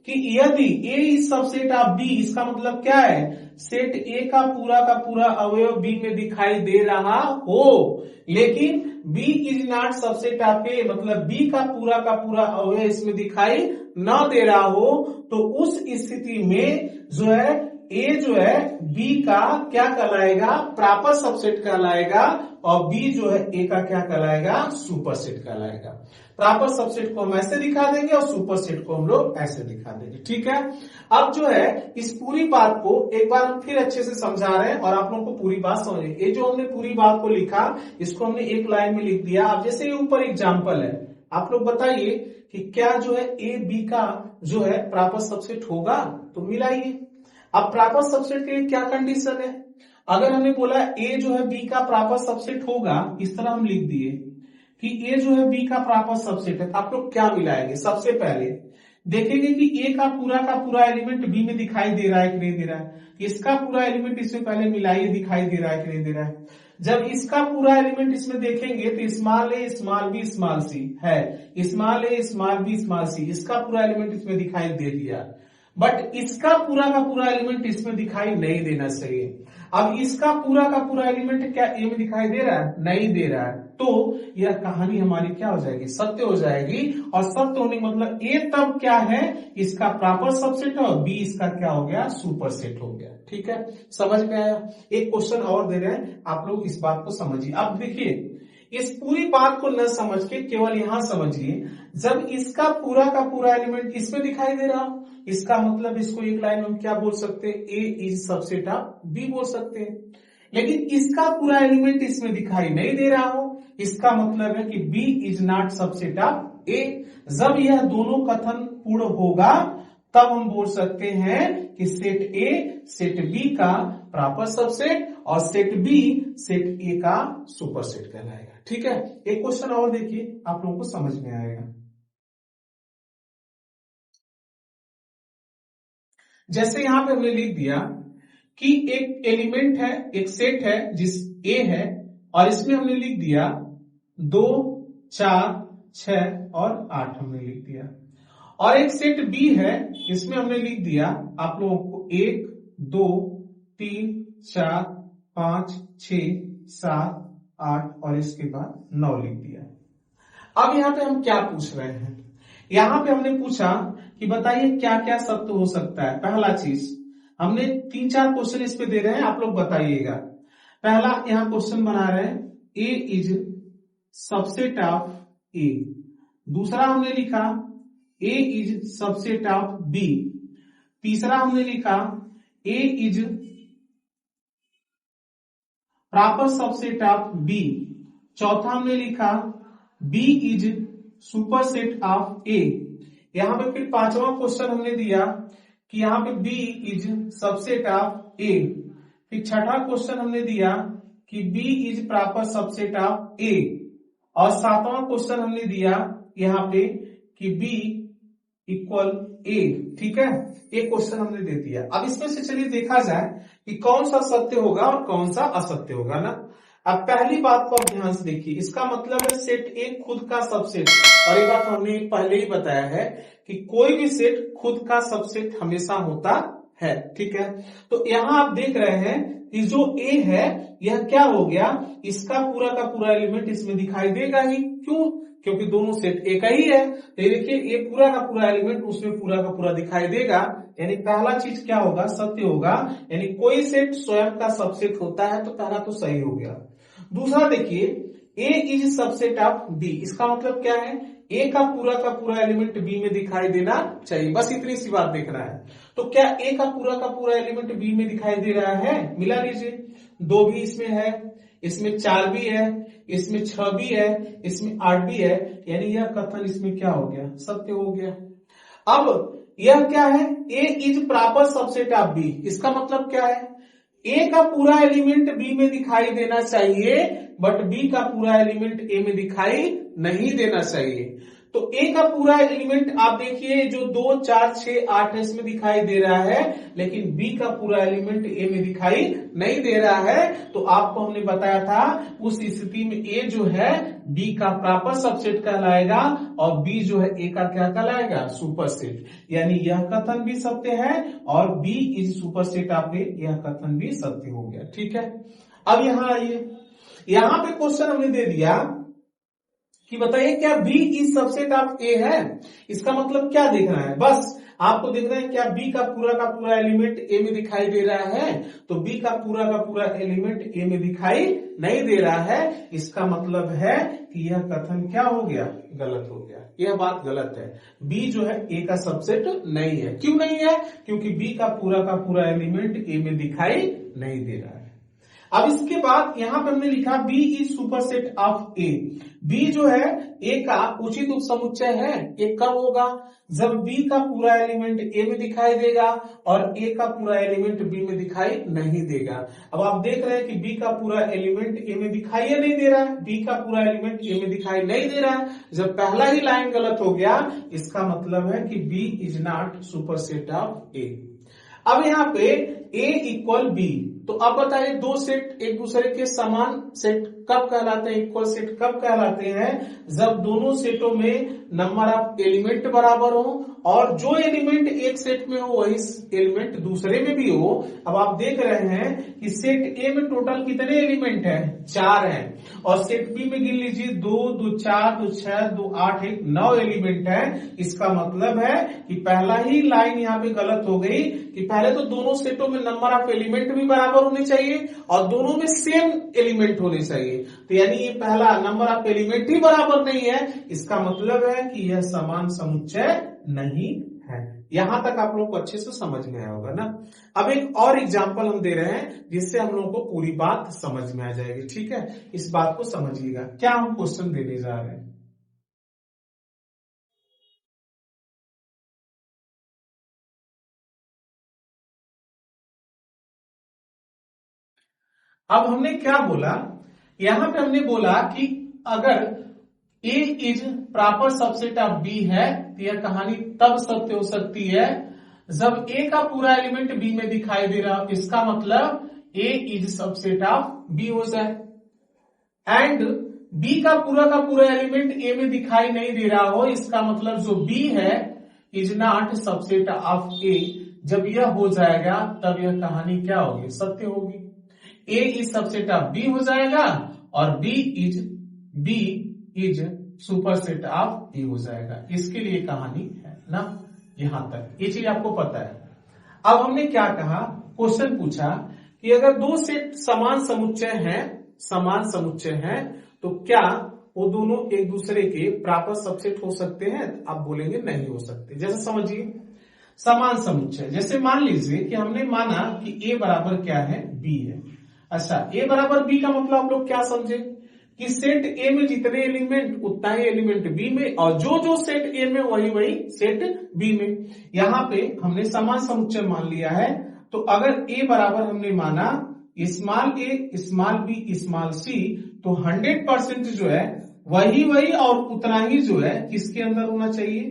कि यदि ए इज सबसेट ऑफ बी, इसका मतलब क्या है, सेट ए का पूरा अवयव बी में दिखाई दे रहा हो लेकिन B is not subset of A, मतलब बी का पूरा अवयव इसमें दिखाई न दे रहा हो, तो उस स्थिति में जो है ए जो है बी का क्या कहलाएगा, प्रॉपर सबसेट कहलाएगा, और बी जो है ए का क्या कहलाएगा, सुपर सेट कहलाएगा। प्रॉपर सबसेट को हम ऐसे दिखा देंगे और सुपर सेट को हम लोग ऐसे दिखा देंगे। ठीक है। अब जो है इस पूरी बात को एक बार हम फिर अच्छे से समझा रहे हैं और आप लोगों को पूरी बात समझे। ये जो हमने पूरी बात को लिखा इसको हमने एक लाइन में लिख दिया। अब जैसे ये ऊपर एग्जाम्पल है, आप लोग बताइए कि क्या जो है ए बी का जो है प्रॉपर सबसेट होगा, तो मिलाइए। अब प्रॉपर सबसेट के लिए क्या कंडीशन है, अगर हमने बोला ए जो है बी का प्रॉपर सबसेट होगा, इस तरह हम लिख दिए कि ए जो है बी का प्रॉपर सबसेट है, आप लोग क्या मिलाएंगे, सबसे पहले देखेंगे कि ए का पूरा एलिमेंट बी में दिखाई दे रहा है कि नहीं दे रहा है, इसका पूरा एलिमेंट इसमें पहले मिलाइए, दिखाई दे रहा है कि नहीं दे रहा है। जब इसका पूरा एलिमेंट इसमें देखेंगे तो स्मॉल ए स्मॉल बी स्मॉल सी है, स्मॉल ए स्मॉल बी स्मॉल सी, इसका पूरा एलिमेंट इसमें दिखाई दे दिया, बट इसका पूरा एलिमेंट इसमें दिखाई नहीं देना चाहिए। अब इसका पूरा एलिमेंट क्या ए में दिखाई दे रहा है, नहीं दे रहा है, तो यह कहानी हमारी क्या हो जाएगी, सत्य हो जाएगी। और सत्य होने का मतलब ए तब क्या है, इसका प्रॉपर सबसेट है और बी इसका क्या हो गया, सुपर सेट हो गया। ठीक है, समझ में आया। एक क्वेश्चन और दे रहे हैं, आप लोग इस बात को समझिए। अब देखिए इस पूरी बात को न समझ के केवल यहां समझिए, जब इसका पूरा एलिमेंट इसमें दिखाई दे रहा हो, इसका मतलब इसको एक लाइन में हम क्या बोल सकते हैं, A is subset of B बोल सकते हैं। लेकिन इसका पूरा एलिमेंट इसमें दिखाई नहीं दे रहा हो, इसका मतलब है कि B is not subset of A. जब यह दोनों कथन पूर्ण होगा तब हम बोल सकते हैं कि सेट ए सेट बी का प्रॉपर सबसेट और सेट बी सेट ए का सुपर सेट कहलाएगा। ठीक है, एक क्वेश्चन और देखिए, आप लोगों को समझ में आएगा। जैसे यहां पे हमने लिख दिया कि एक एलिमेंट है, एक सेट है जिस ए है, और इसमें हमने लिख दिया 2 4 6 और 8 हमने लिख दिया। और एक सेट बी है, इसमें हमने लिख दिया आप लोगों को 1 2 3 4 5 6 7 8 और इसके बाद 9 लिख दिया। अब यहाँ पे हम क्या पूछ रहे हैं, यहाँ पे हमने पूछा कि बताइए क्या क्या सत्य हो सकता है। पहला चीज हमने 3-4 क्वेश्चन इस पे दे रहे हैं, आप लोग बताइएगा। पहला यहाँ क्वेश्चन बना रहे हैं A is subset of A. दूसरा हमने लिखा A is subset of B. तीसरा हमने लिखा A is proper subset of B. चौथा हमने लिखा B is superset of A. यहां पे फिर 5वां क्वेश्चन हमने दिया कि यहां पे B is subset of A. फिर 6ठा क्वेश्चन हमने दिया कि B is proper subset of A. और 7वां क्वेश्चन हमने दिया यहां पे कि बी इक्वल ए। ठीक है, एक क्वेश्चन हमने दे दिया। अब इसमें से चलिए देखा जाए कि कौन सा सत्य होगा और कौन सा असत्य होगा ना। अब पहली बात को आप ध्यान से देखिए, इसका मतलब है सेट ए खुद का सबसेट। और ये बात हमने पहले ही बताया है कि कोई भी सेट खुद का सबसेट हमेशा होता है। ठीक है, तो यहां आप देख रहे हैं कि जो ए है यह क्या हो गया, इसका पूरा का पूरा एलिमेंट इसमें दिखाई देगा ही। क्यों? क्योंकि दोनों सेट एक ही है। तो ये देखिए ये पूरा का पूरा एलिमेंट उसमें पूरा का पूरा दिखाई देगा। यानी पहला चीज क्या होगा, सत्य होगा। यानी कोई सेट स्वयं का सबसेट होता है, तो पहला तो सही हो गया। दूसरा देखिए ए इज सबसेट ऑफ बी। इसका मतलब क्या है, ए का पूरा एलिमेंट बी में दिखाई देना चाहिए। बस इतनी सी बात देखना है। तो क्या ए का पूरा एलिमेंट बी में दिखाई दे रहा है? मिला लीजिए, 2 भी इसमें है, इसमें 4 भी है, इसमें 6 भी है, इसमें 8 भी है। यानी यह कथन इसमें क्या हो गया, सत्य हो गया। अब यह क्या है, A is proper subset of B. इसका मतलब क्या है, ए का पूरा एलिमेंट बी में दिखाई देना चाहिए, बट बी का पूरा एलिमेंट ए में दिखाई नहीं देना चाहिए। तो ए का पूरा एलिमेंट आप देखिए जो 2 4 6 8 है इसमें दिखाई दे रहा है, लेकिन बी का पूरा एलिमेंट ए में दिखाई नहीं दे रहा है। तो आपको हमने बताया था उस स्थिति में ए जो है बी का प्रॉपर सबसेट कहलाएगा और बी जो है ए का क्या कहलाएगा, सुपरसेट। यानी यह कथन भी सत्य है और बी इज सुपरसेट ऑफ ए, यह कथन भी सत्य हो गया। ठीक है, अब यहां आइए, यहां पे क्वेश्चन हमने दे दिया कि बताइए क्या बी इज सबसेट ऑफ ए है। इसका मतलब क्या देखना है, बस आपको देखना है क्या बी का पूरा एलिमेंट ए में दिखाई दे रहा है। तो बी का पूरा एलिमेंट ए में दिखाई नहीं दे रहा है। इसका मतलब है कि यह कथन क्या हो गया, गलत हो गया। यह बात गलत है, बी जो है ए का सबसेट नहीं है। क्यों नहीं है, क्योंकि बी का पूरा एलिमेंट ए में दिखाई नहीं दे रहा है। अब इसके बाद यहां पर हमने लिखा B is superset of A. B जो है ए का उचित उपसमुच्चय है। ये कब होगा, जब बी का पूरा एलिमेंट ए में दिखाई देगा और ए का पूरा एलिमेंट बी में दिखाई नहीं देगा। अब आप देख रहे हैं कि बी का पूरा एलिमेंट ए में दिखाई नहीं दे रहा है, बी का पूरा एलिमेंट ए में दिखाई नहीं दे रहा है। जब पहला ही लाइन गलत हो गया, इसका मतलब है कि B is not superset of A. अब यहाँ पे ए इक्वल बी, तो अब बताइए दो सेट एक दूसरे के समान सेट कब कहलाते हैं, इक्वल सेट कब कहलाते हैं, जब दोनों सेटों में नंबर ऑफ एलिमेंट बराबर हो और जो एलिमेंट एक सेट में हो वही एलिमेंट दूसरे में भी हो। अब आप देख रहे हैं कि सेट ए में टोटल कितने एलिमेंट हैं, 4 हैं। और सेट बी में गिन लीजिए 2 2 4 2 6 2 8 1 9 एलिमेंट है। इसका मतलब है कि पहला ही लाइन यहाँ पे गलत हो गई कि पहले तो दोनों सेटों में नंबर ऑफ एलिमेंट भी बराबर होने चाहिए और दोनों में सेम एलिमेंट होने चाहिए। तो यानी ये पहला नंबर ऑफ एलिमेंट ही बराबर नहीं है। इसका मतलब है कि यह समान समुच्चय नहीं है। यहां तक आप लोगों को अच्छे से समझ में आया होगा ना। अब एक और एग्जांपल हम दे रहे हैं जिससे हम लोगों को पूरी बात समझ में आ जाएगी। ठीक है, इस बात को समझिएगा। क्या हम क्वेश्चन देने जा रहे हैं, अब हमने क्या बोला, यहां पे हमने बोला कि अगर A is proper subset of B है तो यह कहानी तब सत्य हो सकती है जब ए का पूरा एलिमेंट बी में दिखाई दे रहा हो। इसका मतलब ए इज सबसेट ऑफ बी हो जाए। एंड बी का पूरा एलिमेंट ए में दिखाई नहीं दे रहा हो, इसका मतलब जो बी है is not subset of A, जब यह हो जाएगा तब यह कहानी क्या होगी, सत्य होगी। ए इज सबसेट ऑफ बी हो जाएगा और बी इज सुपरसेट ऑफ ए हो जाएगा। इसके लिए कहानी है ना, यहां तक ये चीज आपको पता है। अब हमने क्या कहा, क्वेश्चन पूछा कि अगर दो सेट समान समुच्चय हैं तो क्या वो दोनों एक दूसरे के प्रॉपर सबसेट हो सकते हैं? आप बोलेंगे नहीं हो सकते। जैसे समझिए समान समुच्चय, जैसे मान लीजिए कि हमने माना कि ए बराबर क्या है, बी है। अच्छा, ए बराबर बी का मतलब आप लोग क्या समझे कि सेट ए में जितने एलिमेंट उतना ही एलिमेंट बी में, और जो सेट ए में वही सेट बी में। यहां पे हमने समान समुच्चय मान लिया है, तो अगर ए बराबर हमने माना स्मॉल ए स्मॉल बी स्मॉल सी, तो 100% जो है वही और उतना ही जो है किसके अंदर होना चाहिए,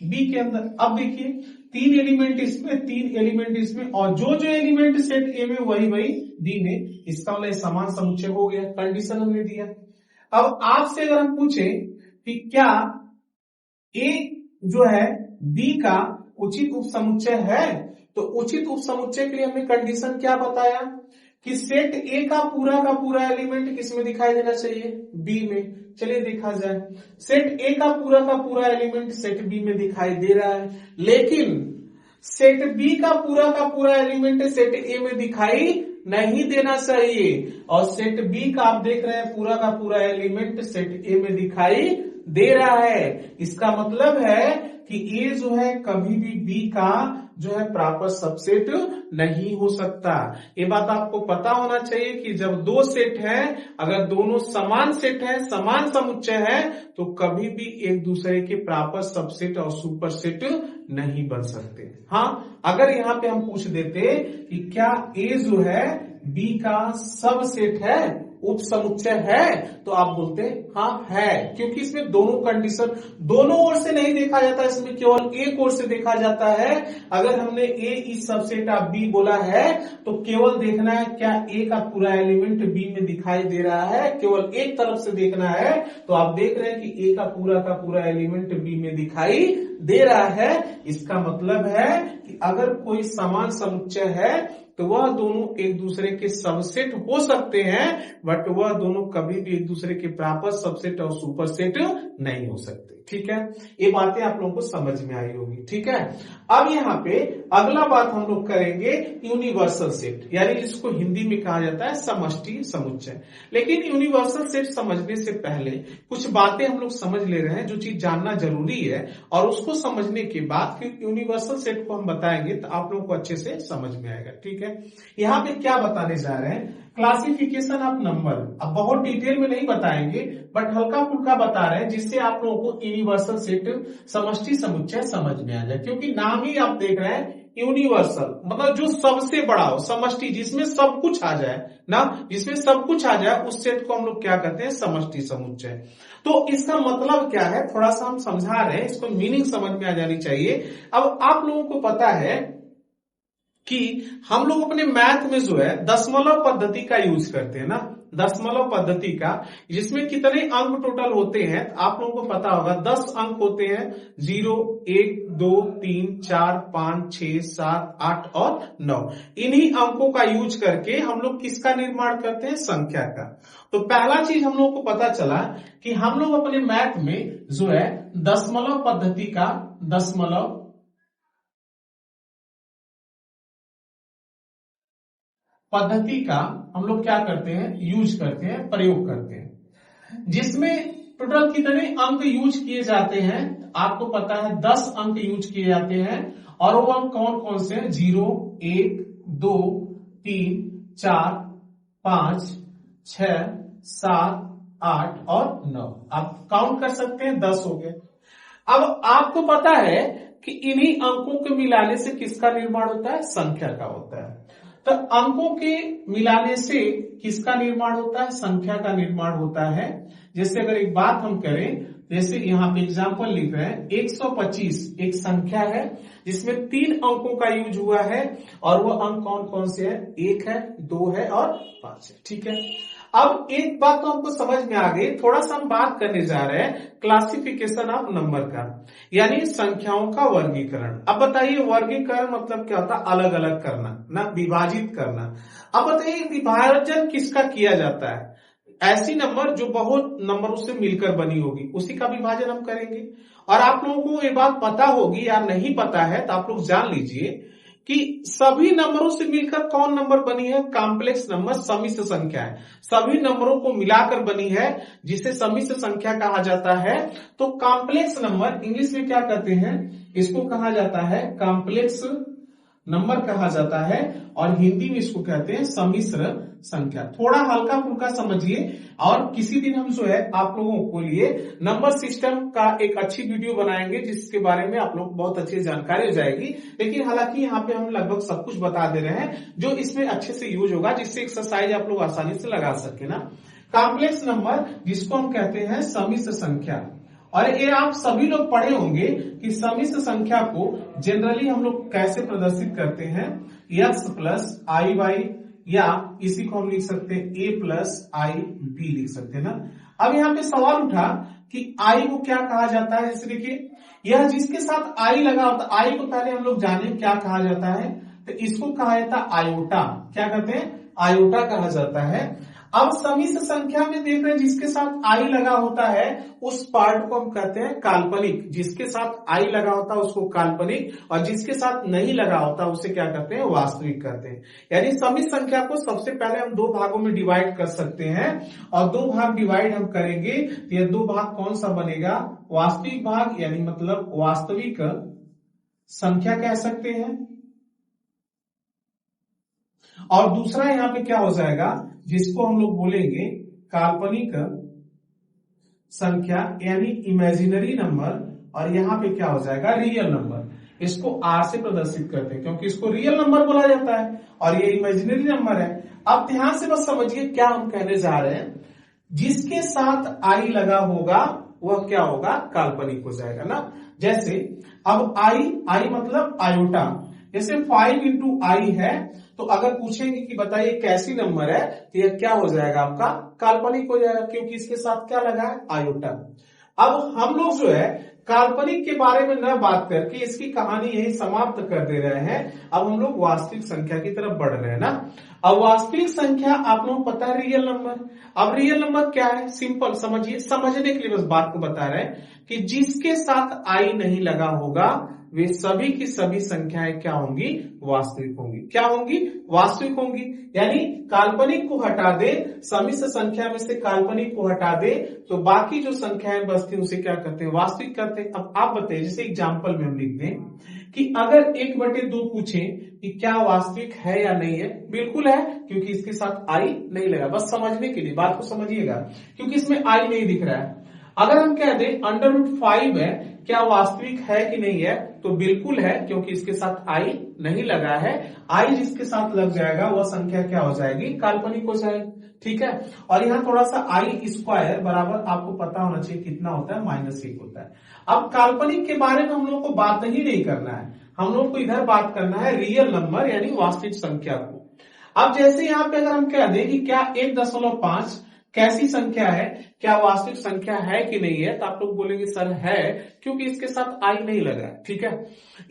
बी के अंदर। अब देखिए 3 एलिमेंट इसमें 3 एलिमेंट इसमें, और जो एलिमेंट सेट ए में वही बी में, इसका मतलब समान समुच्चय हो गया, कंडीशन हमने दिया। अब आपसे अगर हम पूछे कि क्या ए जो है बी का उचित उपसमुच्चय है, तो उचित उपसमुच्चय के लिए हमने कंडीशन क्या बताया कि सेट ए का पूरा एलिमेंट किसमें दिखाई देना चाहिए, बी में। चलिए देखा जाए, सेट ए का पूरा एलिमेंट सेट बी में दिखाई दे रहा है, लेकिन सेट बी का पूरा एलिमेंट सेट ए में दिखाई नहीं देना चाहिए, और सेट बी का आप देख रहे हैं पूरा एलिमेंट सेट ए में दिखाई दे रहा है। इसका मतलब है कि ए जो है कभी भी बी का जो है प्रॉपर सबसेट नहीं हो सकता। ये बात आपको पता होना चाहिए कि जब दो सेट हैं, अगर दोनों समान सेट है, समान समुच्चय है, तो कभी भी एक दूसरे के प्रॉपर सबसेट और सुपरसेट नहीं बन सकते। हाँ, अगर यहाँ पे हम पूछ देते कि क्या ए जो है बी का सबसेट है, उप समुच्चय है, तो आप बोलते हाँ है, क्योंकि इसमें दोनों कंडीशन दोनों ओर से नहीं देखा जाता, इसमें केवल एक ओर से देखा जाता है। अगर हमने ए इज सबसेट ऑफ बी बोला है, तो केवल देखना है क्या ए का पूरा एलिमेंट बी में दिखाई दे रहा है, केवल एक तरफ से देखना है। तो आप देख रहे हैं कि ए का पूरा एलिमेंट बी में दिखाई दे रहा है। इसका मतलब है कि अगर कोई समान समुच्चय है तो वह दोनों एक दूसरे के सबसेट हो सकते हैं, बट वह दोनों कभी भी एक दूसरे के प्रॉपर सबसेट और सुपरसेट नहीं हो सकते। ठीक है, ये बातें आप लोगों को समझ में आई होगी। ठीक है, अब यहाँ पे अगला बात हम लोग करेंगे यूनिवर्सल सेट, यानी जिसको हिंदी में कहा जाता है समष्टि समुच्चय। लेकिन यूनिवर्सल सेट समझने से पहले कुछ बातें हम लोग समझ ले रहे हैं जो चीज जानना जरूरी है, और उसको समझने के बाद फिर यूनिवर्सल सेट को हम बताएंगे तो आप लोगों को अच्छे से समझ में आएगा। ठीक है, यहाँ पे क्या बताने जा रहे हैं, क्लासिफिकेशन ऑफ नंबर। अब बहुत डिटेल में नहीं बताएंगे, बट हल्का फुल्का बता रहे हैं, जिससे आप लोगों को यूनिवर्सल सेट समष्टि समुच्चय समझ में आ जाए। क्योंकि नाम ही आप देख रहे हैं यूनिवर्सल, मतलब जो सबसे बड़ा हो, समष्टि जिसमें सब कुछ आ जाए ना, जिसमें सब कुछ आ जाए, उस सेट को हम लोग क्या कहते हैं, समष्टि समुच्चय। तो इसका मतलब क्या है, थोड़ा सा हम समझा रहे हैं, इसको मीनिंग समझ में आ जानी चाहिए। अब आप लोगों को पता है कि हम लोग अपने मैथ में जो है दशमलव पद्धति का यूज करते हैं ना, दशमलव पद्धति का, जिसमें कितने अंक टोटल होते हैं आप लोगों को पता होगा। 10 अंक होते हैं, 0, 1, 2, 3, 4, 5, 6, 7, 8 और 9। इन्हीं अंकों का यूज करके हम लोग किसका निर्माण करते हैं, संख्या का। तो पहला चीज हम लोग को पता चला कि हम लोग अपने मैथ में जो है दशमलव पद्धति का, दशमलव पद्धति का हम लोग क्या करते हैं, यूज करते हैं, प्रयोग करते हैं, जिसमें टोटल कितने अंक यूज किए जाते हैं आपको पता है, 10 अंक यूज किए जाते हैं। और वो अंक कौन कौन से हैं, 0, 1, 2, 3, 4, 5, 6, 7, 8 और 9। आप काउंट कर सकते हैं, 10 हो गए। अब आपको पता है कि इन्हीं अंकों के मिलाने से किसका निर्माण होता है, संख्या का होता है। तो अंकों के मिलाने से किसका निर्माण होता है, संख्या का निर्माण होता है। जैसे अगर एक बात हम करें जैसे यहाँ पे एग्जाम्पल लिख रहे हैं 125 एक संख्या है जिसमें 3 अंकों का यूज हुआ है और वो अंक कौन कौन से है, 1 है, 2 है और 5 है। ठीक है, अब एक बात तो हमको समझ में आ गई, थोड़ा सा हम बात करने जा रहे हैं क्लासिफिकेशन ऑफ नंबर का, यानी संख्याओं का वर्गीकरण। अब बताइए वर्गीकरण मतलब क्या होता है, अलग अलग करना ना, विभाजित करना। अब बताइए विभाजन किसका किया जाता है, ऐसी नंबर जो बहुत नंबरों से मिलकर बनी होगी उसी का विभाजन हम करेंगे। और आप लोगों को ये बात पता होगी या नहीं पता है तो आप लोग जान लीजिए कि सभी नंबरों से मिलकर कौन नंबर बनी है, कॉम्प्लेक्स नंबर, समिश्र संख्या है। सभी नंबरों को मिलाकर बनी है जिसे समिश्र संख्या कहा जाता है। तो कॉम्प्लेक्स नंबर इंग्लिश में क्या कहते हैं, इसको कहा जाता है कॉम्प्लेक्स नंबर कहा जाता है, और हिंदी में इसको कहते हैं समिश्र संख्या। थोड़ा हल्का फुल्का समझिए, और किसी दिन हम जो है आप लोगों को लिए नंबर सिस्टम का एक अच्छी वीडियो बनाएंगे जिसके बारे में आप लोग बहुत अच्छी जानकारी हो जाएगी। लेकिन हालांकि यहाँ पे हम लगभग सब कुछ बता दे रहे हैं जो इसमें अच्छे से यूज होगा, जिससे एक्सरसाइज आप लोग आसानी से लगा सके ना। कॉम्प्लेक्स नंबर जिसको हम कहते हैं समिश्र संख्या, और ये आप सभी लोग पढ़े होंगे कि समिश्र संख्या को जनरली हम लोग कैसे प्रदर्शित करते हैं, x प्लस आई वाई, या इसी को हम लिख सकते हैं a प्लस आई बी लिख सकते हैं ना। अब यहाँ पे सवाल उठा कि i को क्या कहा जाता है, जैसे देखिए यह जिसके साथ i लगा होता है, i को पहले हम लोग जाने क्या कहा जाता है, तो इसको कहा जाता है आयोटा। क्या कहते हैं, आयोटा कहा जाता है। अब समिश्र संख्या में देख रहे हैं जिसके साथ आई लगा होता है उस पार्ट को हम कहते हैं काल्पनिक, जिसके साथ आई लगा होता है उसको काल्पनिक, और जिसके साथ नहीं लगा होता उसे क्या कहते हैं, वास्तविक कहते हैं। यानी समिश्र संख्या को सबसे पहले हम 2 भागों में डिवाइड कर सकते हैं, और 2 भाग डिवाइड हम करेंगे तो ये 2 भाग कौन सा बनेगा, वास्तविक भाग, यानी मतलब वास्तविक संख्या कह सकते हैं, और दूसरा यहाँ पे क्या हो जाएगा जिसको हम लोग बोलेंगे काल्पनिक संख्या यानी इमेजिनरी नंबर, और यहाँ पे क्या हो जाएगा रियल नंबर। इसको आर से प्रदर्शित करते हैं क्योंकि इसको रियल नंबर बोला जाता है और ये इमेजिनरी नंबर है। अब ध्यान से बस समझिए क्या हम कहने जा रहे हैं, जिसके साथ आई लगा होगा वह क्या होगा, काल्पनिक हो जाएगा ना। जैसे अब आई मतलब आयोटा, जैसे 5 इंटू आई है, तो अगर पूछेंगे कि बताइए कैसी नंबर है तो यह क्या हो जाएगा आपका, काल्पनिक हो जाएगा, क्योंकि इसके साथ क्या लगा है, आयोटा। अब हम लोग जो है काल्पनिक के बारे में न बात करके इसकी कहानी यही समाप्त कर दे रहे हैं। अब हम लोग वास्तविक संख्या की तरफ बढ़ रहे हैं ना। अब वास्तविक संख्या आप लोगों को पता है रियल नंबर। अब रियल नंबर क्या है, सिंपल समझिए, समझने के लिए बस बात को बता रहे हैं कि जिसके साथ आई नहीं लगा होगा वे सभी की सभी संख्याएं क्या होंगी, वास्तविक होंगी। क्या होंगी, वास्तविक होंगी। यानी काल्पनिक को हटा दे, समिश्र संख्या में से काल्पनिक को हटा दे तो बाकी जो संख्याएं बचती हैं उसे क्या करते हैं, वास्तविक करते हैं। अब आप बताइए, जैसे एग्जाम्पल में हम लिख दें कि अगर 1/2 पूछें कि क्या वास्तविक है या नहीं है, बिल्कुल है, क्योंकि इसके साथ आई नहीं लगा। बस समझने के लिए बात को समझिएगा, क्योंकि इसमें आई नहीं दिख रहा है। अगर हम कह दें √5 है, क्या वास्तविक है कि नहीं है, तो बिल्कुल है, क्योंकि इसके साथ आई नहीं लगा है। आई जिसके साथ लग जाएगा वह संख्या क्या हो जाएगी, काल्पनिक हो जाएगी। ठीक है, और यहाँ थोड़ा सा आई स्क्वायर बराबर आपको पता होना चाहिए कितना होता है, -1 होता है। अब काल्पनिक के बारे में हम लोग को बात ही नहीं करना है, हम लोग को इधर बात करना है रियल नंबर यानी वास्तविक संख्या को। अब जैसे यहाँ पे अगर हम कह दें कि क्या 1.5 कैसी संख्या है, क्या वास्तविक संख्या है कि नहीं है, तो आप लोग बोलेंगे सर है, क्योंकि इसके साथ आई नहीं लगा। ठीक है,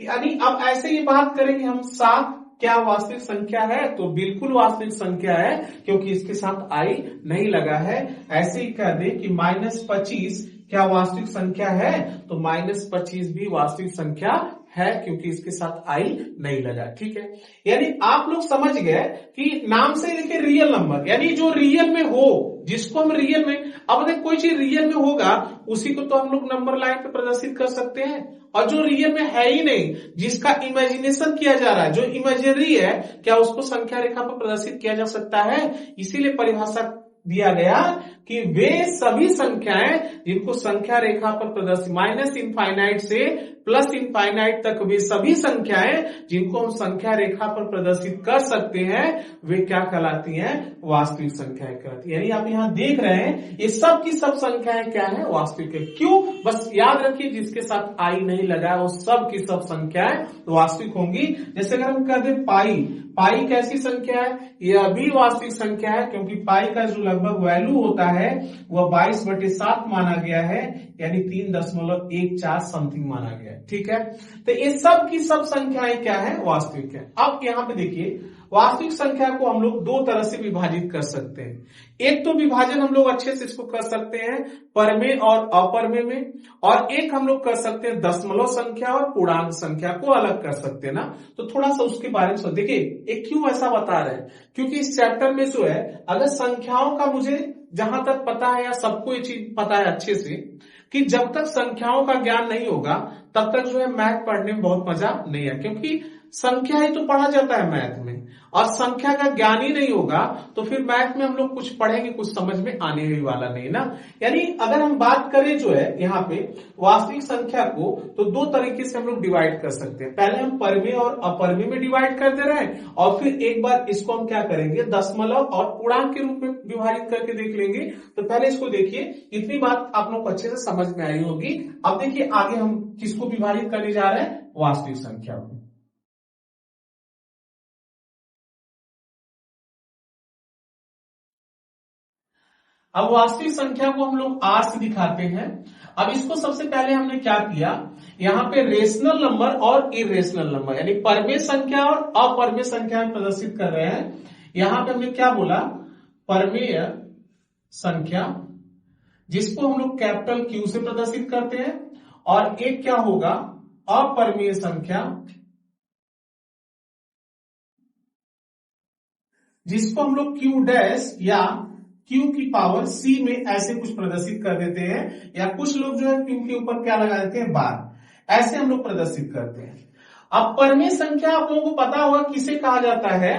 यानी अब ऐसे ही बात करेंगे हम 7 क्या वास्तविक संख्या है, तो बिल्कुल वास्तविक संख्या है, क्योंकि इसके साथ आई नहीं लगा है। ऐसे ही कह दे कि -25 क्या वास्तविक संख्या है, तो -25 भी वास्तविक संख्या है, क्योंकि इसके साथ आई नहीं लगा। ठीक है, यानी आप लोग समझ गए कि नाम से देखिए रियल नंबर, यानी जो रियल में हो, जिसको हम रियल में, अब देखिए कोई चीज रियल में होगा उसी को तो हम लोग नंबर लाइन पे प्रदर्शित कर सकते हैं, और जो रियल में है ही नहीं, जिसका इमेजिनेशन किया जा रहा है, जो इमेजिनरी है, क्या उसको संख्या रेखा पर प्रदर्शित किया जा सकता है। इसीलिए परिभाषा दिया गया कि वे सभी संख्याएं जिनको संख्या रेखा पर प्रदर्शित -∞ से प्लस इनफाइनाइट तक वे सभी संख्याएं जिनको हम संख्या रेखा पर प्रदर्शित कर सकते हैं वे क्या कहलाती हैं, वास्तविक संख्याएं कहलाती हैं। यानी आप यहां देख रहे हैं ये सब की सब संख्याएं क्या है, वास्तविक है। क्यों, बस याद रखिए जिसके साथ आई नहीं लगा वो सब की सब संख्याएं वास्तविक होंगी। जैसे अगर हम कहते हैं पाई, पाई कैसी संख्या है, यह भी वास्तविक संख्या है क्योंकि पाई का जो लगभग वैल्यू होता है वह 22/7 माना गया है, यानी 3.14 समथिंग माना गया है। ठीक है, तो ये सब की सब संख्याएं क्या है, वास्तविक है। अब यहाँ पे देखिए वास्तविक संख्या को हम लोग दो तरह से विभाजित कर सकते हैं। एक तो विभाजन हम लोग अच्छे से इसको कर सकते हैं परमेय और अपरमेय में, और एक हम लोग कर सकते हैं दशमलव संख्या और पूर्णांक संख्या को अलग कर सकते हैं ना। तो थोड़ा सा उसके बारे में देखिए ये क्यों ऐसा बता रहे हैं, क्योंकि इस चैप्टर में जो है अगर संख्याओं का मुझे जहां तक पता है या सबको ये चीज पता है अच्छे से कि जब तक संख्याओं का ज्ञान नहीं होगा तब तक जो है मैथ पढ़ने में बहुत मजा नहीं है, क्योंकि संख्या ही तो पढ़ा जाता है मैथ में, और संख्या का ज्ञान ही नहीं होगा तो फिर मैथ में हम लोग कुछ पढ़ेंगे कुछ समझ में आने ही वाला नहीं ना। यानी अगर हम बात करें जो है यहाँ पे वास्तविक संख्या को तो दो तरीके से हम लोग डिवाइड कर सकते हैं। पहले हम परमेय और अपरमेय में डिवाइड कर दे रहे हैं और फिर एक बार इसको हम क्या करेंगे दशमलव और पूर्णांक के रूप में विभाजित करके देख लेंगे। तो पहले इसको देखिए, इतनी बात आप लोग को अच्छे से समझ में आई होगी। अब देखिए आगे हम किसको विभाजित करने जा रहे हैं, वास्तविक संख्या को। अब वास्तविक संख्या को हम लोग आर से दिखाते हैं। अब इसको सबसे पहले हमने क्या किया, यहाँ पे रेशनल नंबर और इरेशनल नंबर यानी परमेय संख्या और अपरमेय संख्या में प्रदर्शित कर रहे हैं। यहाँ पे हमने क्या बोला, परमेय संख्या जिसको हम लोग कैपिटल क्यू से प्रदर्शित करते हैं, और एक क्या होगा अपरमेय संख्या जिसको हम लोग क्यू डैश या Q की पावर C में ऐसे कुछ प्रदर्शित कर देते हैं, या कुछ लोग जो है Q के ऊपर क्या लगा देते हैं, बार, ऐसे हम लोग प्रदर्शित करते हैं। अब परमेय संख्या आप लोगों को पता होगा किसे कहा जाता है,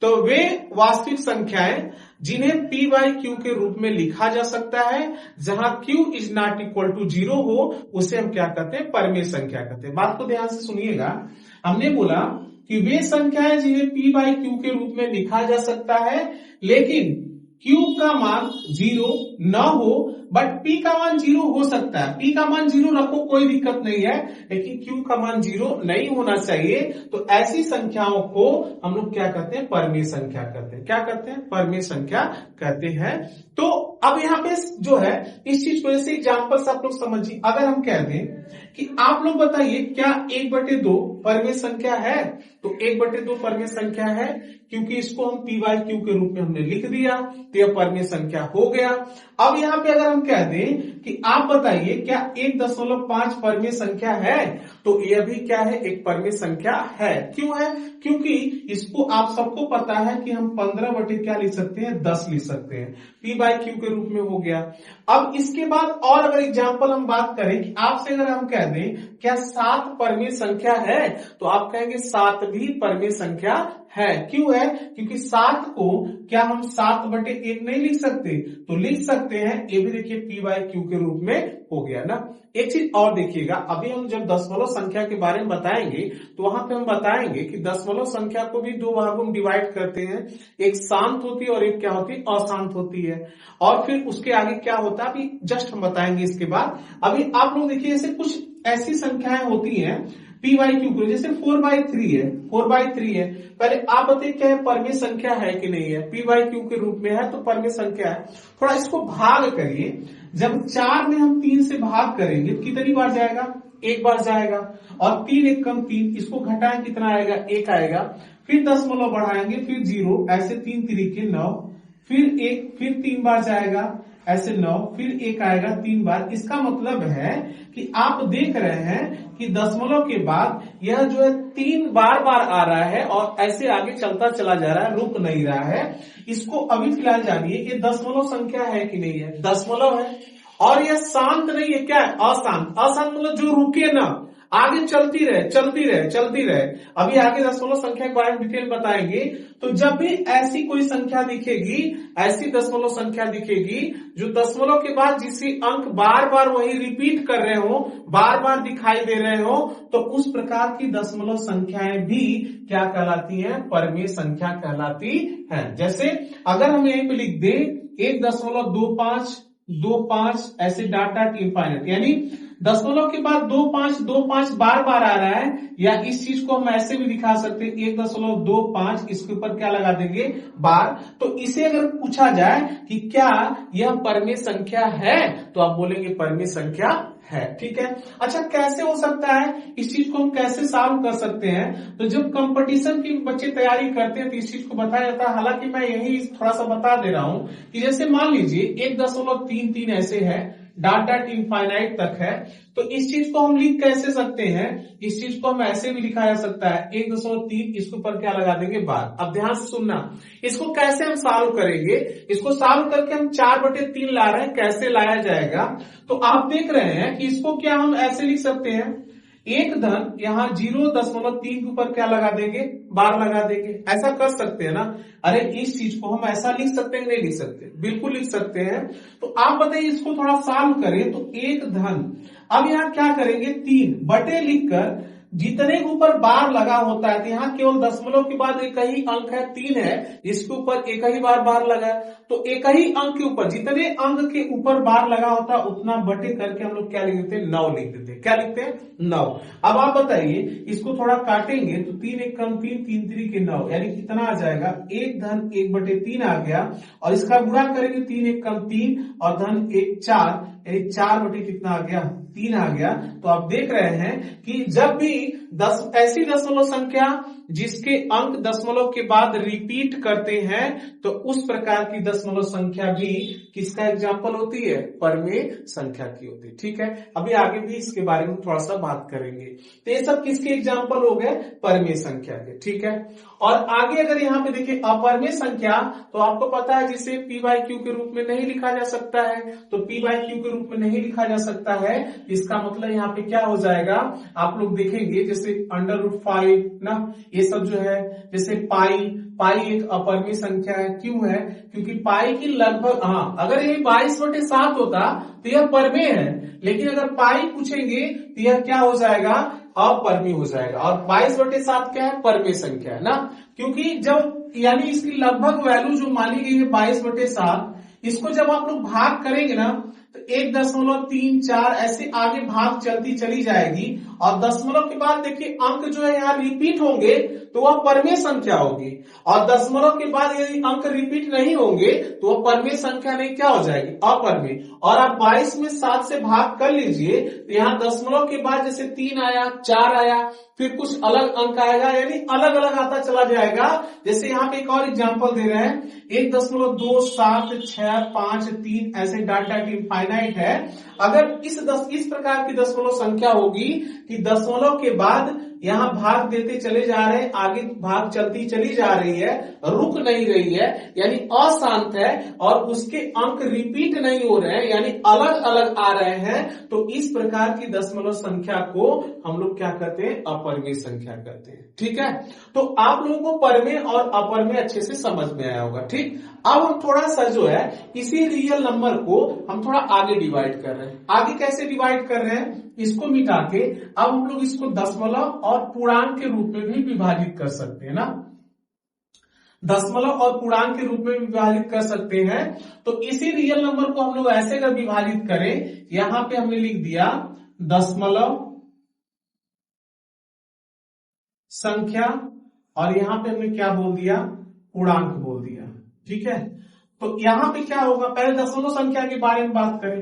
तो वे वास्तविक संख्याएं जिन्हें P/Q के रूप में लिखा जा सकता है, जहां Q is not equal to 0 हो उसे हम क्या कहते हैं, परमेय संख्या कहते हैं। बात को ध्यान से सुनिएगा, हमने बोला कि वे संख्याएं जिन्हें P/Q के रूप में लिखा जा सकता है लेकिन Q का मान 0 न हो, बट P का मान 0 हो सकता है। P का मान 0 रखो कोई दिक्कत नहीं है, लेकिन Q का मान 0 नहीं होना चाहिए। तो ऐसी संख्याओं को हम लोग क्या कहते हैं, परमेय संख्या कहते हैं। क्या कहते हैं, परमेय संख्या कहते हैं। तो अब यहाँ पे जो है इस चीज को ऐसे एग्जाम्पल से आप लोग समझिए। अगर हम कह दें कि आप लोग बताइए क्या 1/2 परमेय संख्या है, तो 1/2 परमेय संख्या है क्योंकि इसको हम P/Q के रूप में हमने लिख दिया, तो यह परमेय संख्या हो गया। अब यहाँ पे अगर हम कह दें कि आप बताइए क्या 1.5 परमेय संख्या है, तो यह भी क्या है, एक परमेय संख्या है। क्यों है, क्योंकि इसको आप सबको पता है कि हम 15 क्या लिख सकते हैं, 10 लिख सकते हैं, P/Q के रूप में हो गया। अब इसके बाद और अगर एग्जाम्पल हम बात करें कि आपसे अगर हम कह दें क्या 7 परमेय संख्या है, तो आप कहेंगे 7 भी परमेय संख्या है। क्यों है, क्योंकि 7 को क्या हम 7/1 नहीं लिख सकते, तो लिख सकते हैं। ये भी देखिए P/Q के रूप में हो गया ना। एक चीज और देखिएगा, अभी हम जब दशमलव संख्या के बारे में बताएंगे तो वहां पे हम बताएंगे कि दशमलव संख्या को भी दो भागों में डिवाइड करते हैं, एक शांत होती है और एक क्या होती है, अशांत होती है। और फिर उसके आगे क्या होता है अभी जस्ट हम बताएंगे इसके बाद। अभी आप लोग देखिए ऐसे कुछ ऐसी संख्याएं होती हैं P/Q को, जैसे 4/3 है, 4/3 है। पहले आप बताइए क्या है, परमेय संख्या है कि नहीं है, P/Q के रूप में है तो परमेय संख्या है। थोड़ा इसको भाग करिए, जब 4 में हम 3 से भाग करेंगे तो कितनी बार जाएगा, एक बार जाएगा, और 3 1 कम 3, इसको घटाएं कितना आएगा, 1 आएगा। फिर दशमलव बढ़ाएंगे, फिर 0, ऐसे 3 3 9, फिर 1, फिर 3 बार जाएगा, ऐसे 9, फिर 1 आएगा 3 बार। इसका मतलब है कि आप देख रहे हैं कि दशमलव के बाद यह जो है 3 बार आ रहा है और ऐसे आगे चलता चला जा रहा है, रुक नहीं रहा है। इसको अभी फिलहाल जानिए ये दशमलव संख्या है कि नहीं है, दशमलव है। और यह शांत नहीं है, क्या है, अशांत। अशांत मतलब जो रुके ना, आगे चलती रहे चलती रहे चलती रहे। अभी आगे दशमलव संख्या के बारे में डिटेल बताएंगे। तो जब भी ऐसी कोई संख्या दिखेगी, ऐसी दशमलव संख्या दिखेगी जो दशमलव के बाद जिसके अंक बार बार वही रिपीट कर रहे हो, बार बार दिखाई दे रहे हो, तो उस प्रकार की दशमलव संख्याएं भी क्या कहलाती हैं? परमेय संख्या कहलाती हैं। जैसे अगर हम यहीं पे लिख दें 1.2525 ऐसे डॉट डॉट इनफाइनाइट, यानी दशमलव के बाद 2525 बार बार आ रहा है, या इस चीज को हम ऐसे भी दिखा सकते हैं 1.25, इसके ऊपर क्या लगा देंगे? बार। तो इसे अगर पूछा जाए कि क्या यह परमेय संख्या है, तो आप बोलेंगे परमेय संख्या है। ठीक है। अच्छा, कैसे हो सकता है? इस चीज को हम कैसे सॉल्व कर सकते हैं? तो जब कंपटीशन की बच्चे तैयारी करते हैं तो इस चीज को बताया जाता है। हालांकि मैं यही थोड़ा सा बता दे रहा हूं कि जैसे मान लीजिए 1.33 ऐसे है, डॉट डॉट इनफाइनाइट तक है, तो इस चीज को हम लिख कैसे सकते हैं? इस चीज को हम ऐसे भी लिखा जा सकता है 1.3, इसके ऊपर क्या लगा देंगे? बार। अब ध्यान से सुनना, इसको कैसे हम सॉल्व करेंगे? इसको सॉल्व करके हम 4/3 ला रहे हैं, कैसे लाया जाएगा? तो आप देख रहे हैं कि इसको क्या हम ऐसे लिख सकते हैं, एक धन यहां 0.3 के ऊपर क्या लगा देंगे? बार लगा देंगे। ऐसा कर सकते हैं ना? अरे इस चीज को हम ऐसा लिख सकते हैं, नहीं लिख सकते? बिल्कुल लिख सकते हैं। तो आप बताइए, इसको थोड़ा सॉल्व करें तो एक धन, अब यहां क्या करेंगे? 3 बटे लिखकर जितने के ऊपर बार लगा होता है, तो यहाँ केवल दशमलव के बाद एक ही अंक है 3 है, जिसके ऊपर एक ही बार लगा है, तो एक ही अंक के ऊपर जितने अंक के ऊपर बार लगा होता है उतना बटे करके हम लोग क्या लिख देते हैं? 9 लिख देते हैं। क्या लिखते हैं? 9। अब आप बताइए, इसको थोड़ा काटेंगे तो 3 1 कम 3, 3 3 के 9, यानी कितना आ जाएगा? एक धन 1/3 आ गया, और इसका गुणा करेंगे 3 1 कम 3 और धन 1 4, यानी 4 बटे कितना आ गया? 3 आ गया। तो आप देख रहे हैं कि जब भी ऐसी दशमलव संख्या जिसके अंक दशमलव के बाद रिपीट करते हैं, तो उस प्रकार की दशमलव संख्या भी किसका एग्जाम्पल होती है? परमेय संख्या की होती है। ठीक है। अभी आगे भी इसके बारे में थोड़ा सा बात करेंगे। तो ये सब किसके एग्जाम्पल हो गए? परमेय संख्या के। ठीक है। और आगे अगर यहाँ पे देखिए अपरमेय संख्या, तो आपको पता है जिसे p/q के रूप में नहीं लिखा जा सकता है, तो p/q के रूप में नहीं लिखा जा सकता है, इसका मतलब यहाँ पे क्या हो जाएगा? आप लोग देखेंगे जैसे √5 ना, ये सब जो है, जैसे पाई एक अपरमेय संख्या है। क्यों है? क्योंकि पाई की लगभग, अगर ये 22/7 होता तो यह परमेय है, लेकिन अगर पाई पूछेंगे तो यह क्या हो जाएगा? अपरमेय हो जाएगा। और 22/7 क्या है? परमेय संख्या है ना, क्योंकि जब यानी इसकी लगभग वैल्यू जो मानी गई है 22/7, इसको जब आप लोग भाग करेंगे ना, तो 1.34 ऐसे आगे भाग चलती चली जाएगी, और दशमलव के बाद देखिए अंक जो है यहाँ रिपीट होंगे तो वह परमेय संख्या होगी, और दशमलव के बाद यदि अंक रिपीट नहीं होंगे तो वह परमेय संख्या नहीं, क्या हो जाएगी? अपरमेय। और आप 22 में 7 से भाग कर लीजिए, तो यहाँ दशमलव के बाद जैसे 3 आया, 4 आया, फिर कुछ अलग अंक आएगा, यानी अलग अलग आता चला जाएगा। जैसे यहाँ पे एक और एग्जांपल दे रहे हैं, 1.2765 ऐसे डॉट डॉट इनफाइनाइट है। अगर इस प्रकार की दशमलव संख्या होगी कि दशमलव के बाद यहां भाग देते चले जा रहे हैं, आगे भाग चलती चली जा रही है, रुक नहीं रही है, यानी अशांत है, और उसके अंक रिपीट नहीं हो रहे हैं, यानी अलग अलग आ रहे हैं, तो इस प्रकार की दशमलव संख्या को हम लोग क्या कहते हैं? अपरमेय संख्या कहते हैं। ठीक है। तो आप लोगों को परमेय और अपरमेय अच्छे से समझ में आया होगा। ठीक। अब हम थोड़ा सा जो है इसी रियल नंबर को हम थोड़ा आगे डिवाइड कर रहे हैं। आगे कैसे डिवाइड कर रहे हैं? इसको मिटा के अब हम लोग इसको दशमलव और पूर्णांक के रूप में भी विभाजित कर सकते हैं ना, दशमलव और पूर्णांक के रूप में विभाजित कर सकते हैं। तो इसी रियल नंबर को हम लोग ऐसे अगर विभाजित करें, यहां पे हमने लिख दिया दशमलव संख्या, और यहां पे हमने क्या बोल दिया? पूर्णांक बोल दिया। ठीक है। तो यहां पे क्या होगा? पहले दशमलव संख्या के बारे में बात करें,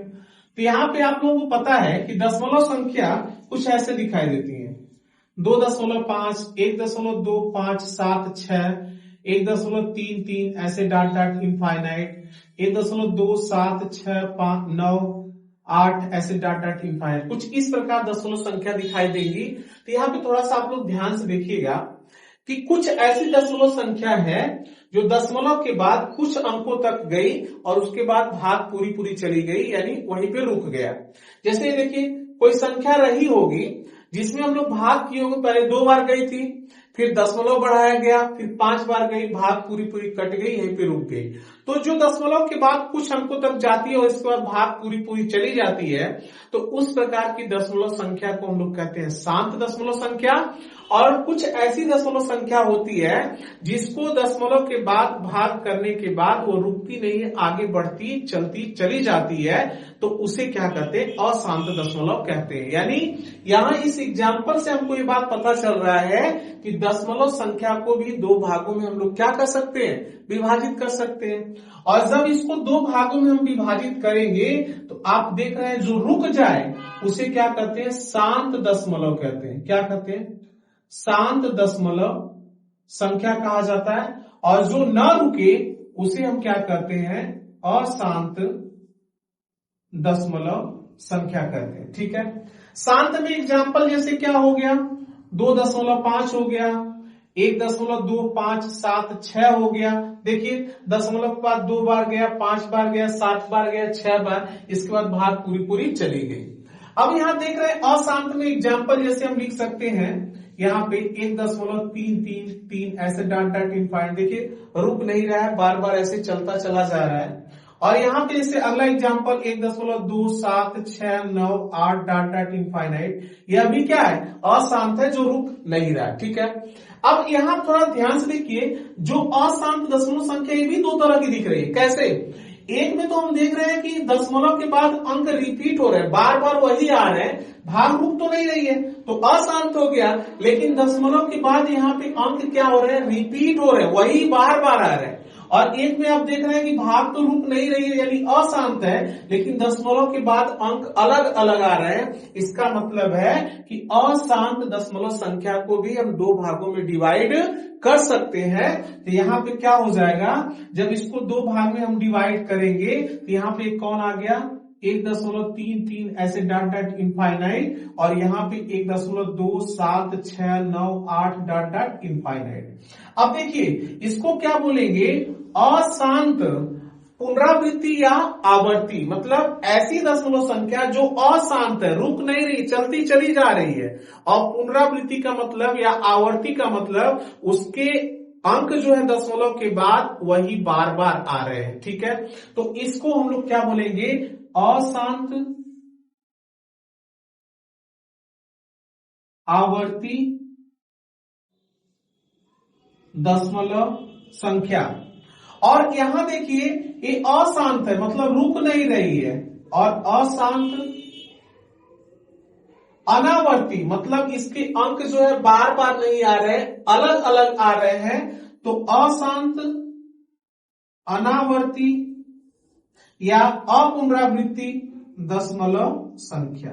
तो यहां पे आप लोगों को पता है कि दशमलव संख्या कुछ ऐसे दिखाई देती है, 2.5, 1.2576, 1.33 ऐसे डॉट डॉट इनफाइनाइट, 1.276598 ऐसे डॉट डॉट इनफाइनाइट, कुछ इस प्रकार दशमलव संख्या दिखाई देगी। तो यहाँ पे थोड़ा सा आप लोग ध्यान से देखिएगा कि कुछ ऐसी दशमलव संख्या है जो दशमलव के बाद कुछ अंकों तक गई और उसके बाद भाग पूरी चली गई, यानी वहीं पे रुक गया। जैसे देखिए कोई संख्या रही होगी, जिसमें हम लोग भाग किए होंगे, पहले 2 बार गई थी, फिर दशमलव बढ़ाया गया, फिर 5 बार गई, भाग पूरी पूरी कट गई, यहीं पे रुक गई। तो जो दशमलव के बाद कुछ अंकों तक जाती है और इसके बाद भाग पूरी पूरी चली जाती है, तो उस प्रकार की दशमलव संख्या को हम लोग कहते हैं शांत दशमलव संख्या। और कुछ ऐसी दशमलव संख्या होती है जिसको दशमलव के बाद भाग करने के बाद वो रुकती नहीं है, आगे बढ़ती चलती चली जाती है, तो उसे क्या कहते हैं, अशांत दशमलव कहते हैं। यानी यहाँ इस एग्जाम्पल से हमको ये बात पता चल रहा है कि दशमलव संख्या को भी 2 भागों में हम लोग क्या कर सकते हैं, विभाजित कर सकते हैं। और जब इसको 2 भागों में हम विभाजित करेंगे तो आप देख रहे हैं जो रुक जाए उसे क्या कहते हैं, शांत दशमलव कहते हैं। क्या कहते हैं, शांत दशमलव संख्या कहा जाता है। और जो न रुके उसे हम क्या कहते हैं, अशांत दशमलव संख्या कहते हैं। ठीक है, शांत में एग्जाम्पल जैसे क्या हो गया, 2.5 हो गया, 1.257 हो गया। देखिए दशमलव के बाद 2 बार गया, 5 बार गया, 7 बार गया, 6 बार, इसके बाद भाग पूरी पूरी चली गई। अब यहां देख रहे हैं अशांत में एग्जाम्पल जैसे हम लिख सकते हैं, यहाँ पे 1.333 ऐसे डॉट डॉट इनफाइनाइट, देखिए रुक नहीं रहा है, बार बार ऐसे चलता चला जा रहा है। और यहाँ पे जैसे अगला एग्जाम्पल 1.2769 डॉट डॉट इनफाइनाइट, यह भी क्या है, अशांत है, जो रुक नहीं रहा है। ठीक है, अब यहाँ थोड़ा ध्यान से देखिए, जो अशांत दशमलव संख्या ये भी 2 तरह की दिख रही है। कैसे, एक में तो हम देख रहे हैं कि दशमलव के बाद अंक रिपीट हो रहे हैं, बार बार वही आ रहे हैं, भाग रुक तो नहीं रही है, तो अशांत हो गया। लेकिन दशमलव के बाद यहाँ पे अंक क्या हो रहे हैं, रिपीट हो रहे हैं, वही बार बार आ रहे हैं। और एक में आप देख रहे हैं कि भाग तो रुक नहीं रही है, यानी अशांत है, लेकिन दशमलव के बाद अंक अलग अलग आ रहे हैं। इसका मतलब है कि अशांत दशमलव संख्या को भी हम 2 भागों में डिवाइड कर सकते हैं। तो यहाँ पे क्या हो जाएगा, जब इसको 2 भाग में हम डिवाइड करेंगे तो यहाँ पे कौन आ गया, 1.33 ऐसे डॉट डॉट इनफाइनाइट, और यहाँ पे 1.2769 डॉट डॉट इनफाइनाइट। अब देखिए इसको क्या बोलेंगे, अशांत पुनरावृत्ति या आवर्ती, मतलब ऐसी दशमलव संख्या जो अशांत है, रुक नहीं रही, चलती चली जा रही है। और पुनरावृत्ति का मतलब या आवर्ती का मतलब उसके अंक जो है दशमलव के बाद वही बार बार आ रहे हैं। ठीक है, तो इसको हम लोग क्या बोलेंगे, अशांत आवर्ती दशमलव संख्या। और यहां देखिए ये अशांत है, मतलब रुक नहीं रही है, और अशांत अनावर्ती, मतलब इसके अंक जो है बार बार नहीं आ रहे, अलग अलग आ रहे हैं। तो अशांत अनावर्ती या अपुनरावृत्ति दशमलव संख्या।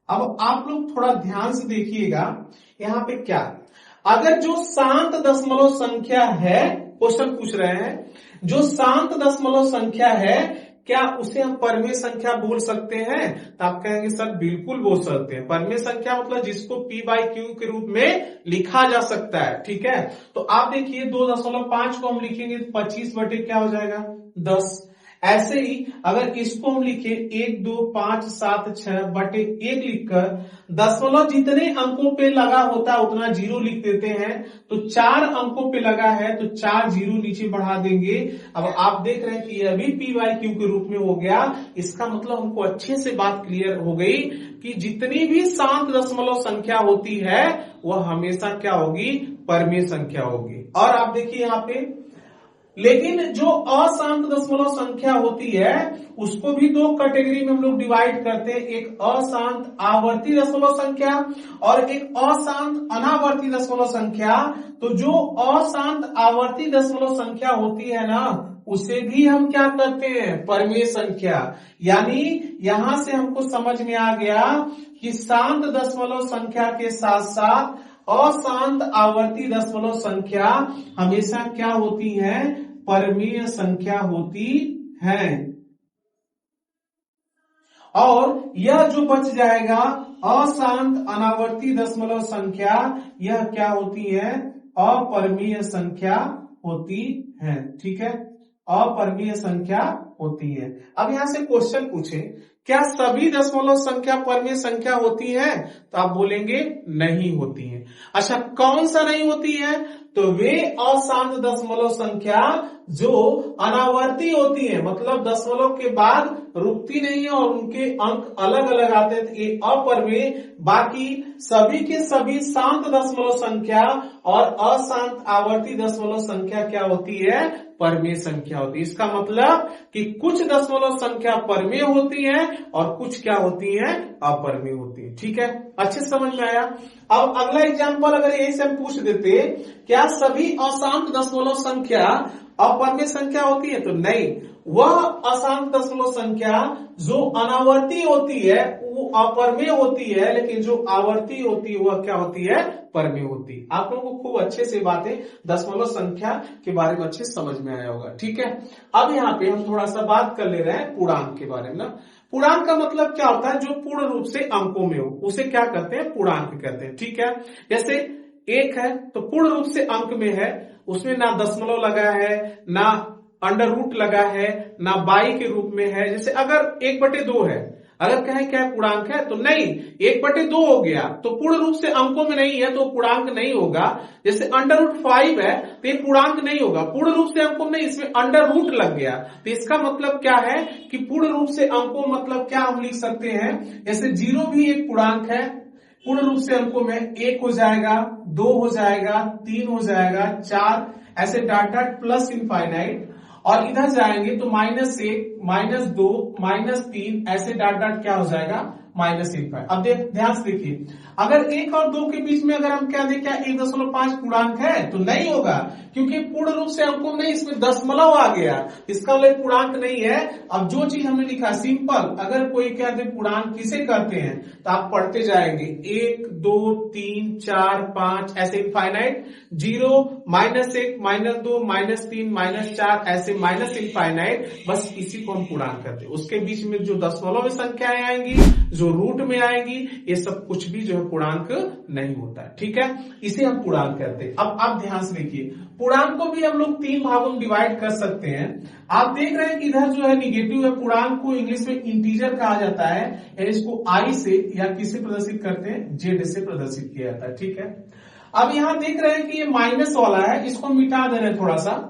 अब आप लोग थोड़ा ध्यान से देखिएगा, यहां पे क्या, अगर जो शांत दशमलव संख्या है, क्वेश्चन पूछ रहे हैं, जो शांत दशमलव संख्या है क्या उसे हम परमेय संख्या बोल सकते हैं? तो आप कहेंगे सर बिल्कुल बोल सकते हैं। परमेय संख्या मतलब जिसको p/q के रूप में लिखा जा सकता है। ठीक है, तो आप देखिए 2.5 को हम लिखेंगे तो 25 बटे क्या हो जाएगा, 10। ऐसे ही अगर इसको हम लिखे 1, 2, 5, 7, 6 बटे 1 लिखकर दशमलव जितने अंकों पे लगा होता है उतना 0 लिख देते हैं। तो 4 अंकों पे लगा है तो 4 0 नीचे बढ़ा देंगे। अब आप देख रहे हैं कि यह भी p/q के रूप में हो गया। इसका मतलब हमको अच्छे से बात क्लियर हो गई कि जितनी भी शांत दशमलव संख्या होती है वह हमेशा क्या होगी, परमेय संख्या होगी। और आप देखिए यहाँ पे, लेकिन जो अशांत दशमलव संख्या होती है उसको भी 2 कैटेगरी में हम लोग डिवाइड करते हैं, एक अशांत आवर्ती दशमलव संख्या और एक अशांत अनावर्ती दशमलव संख्या। तो जो अशांत आवर्ती दशमलव संख्या होती है ना, उसे भी हम क्या करते हैं, परमेय संख्या। यानी यहां से हमको समझ में आ गया कि शांत दशमलव संख्या के साथ साथ अशांत आवर्ती दशमलव संख्या हमेशा क्या होती है, परमेय संख्या होती है। और यह जो बच जाएगा अशांत अनावर्ती दशमलव संख्या, यह क्या होती है, अपरमेय संख्या होती है। ठीक है, अपरमेय संख्या होती है। अब यहां से क्वेश्चन पूछे, क्या सभी दशमलव संख्या परमेय संख्या होती है? तो आप बोलेंगे नहीं होती है। अच्छा, कौन सा नहीं होती है? तो वे अशांत दशमलव संख्या जो अनावर्ती होती है, मतलब दशमलव के बाद रुकती नहीं है और उनके अंक अलग अलग आते हैं, ये अपरमेय। बाकी सभी के सभी शांत दशमलव संख्या और अशांत आवर्ती दशमलव संख्या क्या होती है? परमेय संख्या होती है। इसका मतलब कि कुछ दशमलव संख्या परमेय होती है और कुछ क्या होती है? अपरमेय होती है। ठीक है, अच्छे समझ में आया। अब अगला एग्जांपल अगर यही से हम पूछ देते, क्या सभी अशांत दशमलव संख्या अपरमेय संख्या होती है? तो नहीं, वह अशांत दशमलव संख्या जो अनावर्ती होती है वो अपरमेय होती है, लेकिन जो आवर्ती होती है वह क्या होती है? परमेय होती है। आप लोगों को खूब अच्छे से बातें दशमलव संख्या के बारे में अच्छे समझ में आया होगा। ठीक है, अब यहाँ पे हम थोड़ा सा बात कर ले रहे हैं पूर्णांक के बारे में ना। पूर्णांक का मतलब क्या होता है? जो पूर्ण रूप से अंकों में हो उसे क्या करते हैं? पूर्णांक कहते हैं। ठीक है, जैसे एक है तो पूर्ण रूप से अंक में है, उसमें ना दशमलव लगा है, ना अंडर रूट लगा है, ना बाई के रूप में है। जैसे अगर 1/2 है, अगर कहें क्या पूर्णांक है? तो नहीं, 1/2 हो गया तो पूर्ण रूप से अंकों में नहीं है तो पूर्णांक नहीं होगा। जैसे अंडर रूट 5 है तो ये पूर्णांक नहीं होगा, पूर्ण रूप से अंकों में नहीं, इसमें अंडर रूट लग गया। तो इसका मतलब क्या है कि पूर्ण रूप से अंकों मतलब क्या हम लिख सकते हैं? जैसे 0 भी एक पूर्णांक है, पूर्ण रूप से अंकों में 1 हो जाएगा, 2 हो जाएगा, 3 हो जाएगा, 4, ऐसे डाट डाट प्लस इनफाइनाइट। और इधर जाएंगे तो -1, -2, -3, ऐसे डाट डाट क्या हो जाएगा? -1। अब ध्यान से देखिए, अगर 1 और 2 के बीच में अगर हम क्या दें, क्या 1.5 पूर्णांक है? तो नहीं होगा, क्योंकि पूर्ण रूप से अंकों में इसमें दशमलव आ गया, इसका मतलब पूर्णांक नहीं है। अब जो चीज हमने लिखा सिंपल, अगर कोई कहते पूर्णांक किसे कहते हैं तो आप पढ़ते जाएंगे 1, 2, 3, 4, 5, ऐसे इनफाइनाइट, 0, -1, -2, -3, -4, ऐसे माइनस इनफाइनाइट। बस इसी को हम पूर्णांक कहते हैं। उसके बीच में जो दशमलव संख्याएं आएंगी, जो रूट में आएंगी, ये सब कुछ भी जो है पूर्णांक नहीं होता है। ठीक है, इसे हम पूर्णांक कहते हैं। अब आप ध्यान से देखिए, पूर्णांक को भी हम लोग 3 भागों में डिवाइड कर सकते हैं। आप देख रहे हैं कि इधर जो है निगेटिव है, पूर्णांक को इंग्लिश में इंटीजर कहा जाता है, यानी इसको आई से या किसे प्रदर्शित करते हैं? जेड से प्रदर्शित किया जाता है। ठीक है, अब यहां देख रहे हैं कि ये माइनस वाला है, इसको मिटा दे रहे हैं थोड़ा सा।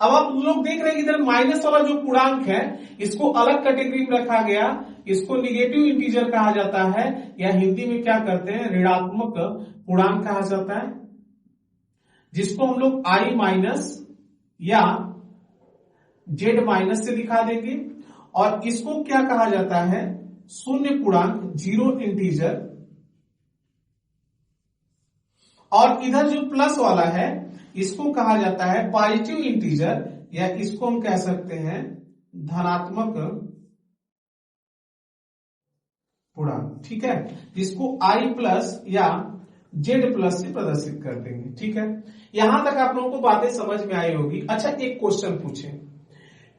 अब आप लोग देख रहे हैं कि इधर माइनस वाला जो पूर्णांक है इसको अलग कैटेगरी में रखा गया, इसको निगेटिव इंटीजर कहा जाता है, या हिंदी में क्या करते हैं? ऋणात्मक पूर्णांक कहा जाता है, जिसको हम लोग आई माइनस या जेड माइनस से दिखा देंगे। और इसको क्या कहा जाता है? शून्य पूर्णांक, जीरो इंटीजर। और इधर जो प्लस वाला है इसको कहा जाता है पॉजिटिव इंटीजर, या इसको हम कह सकते हैं धनात्मक पूर्णांक। ठीक है, जिसको आई प्लस या जेड प्लस से प्रदर्शित कर देंगे। ठीक है, यहां तक आप लोगों को बातें समझ में आई होगी। अच्छा, एक क्वेश्चन पूछे,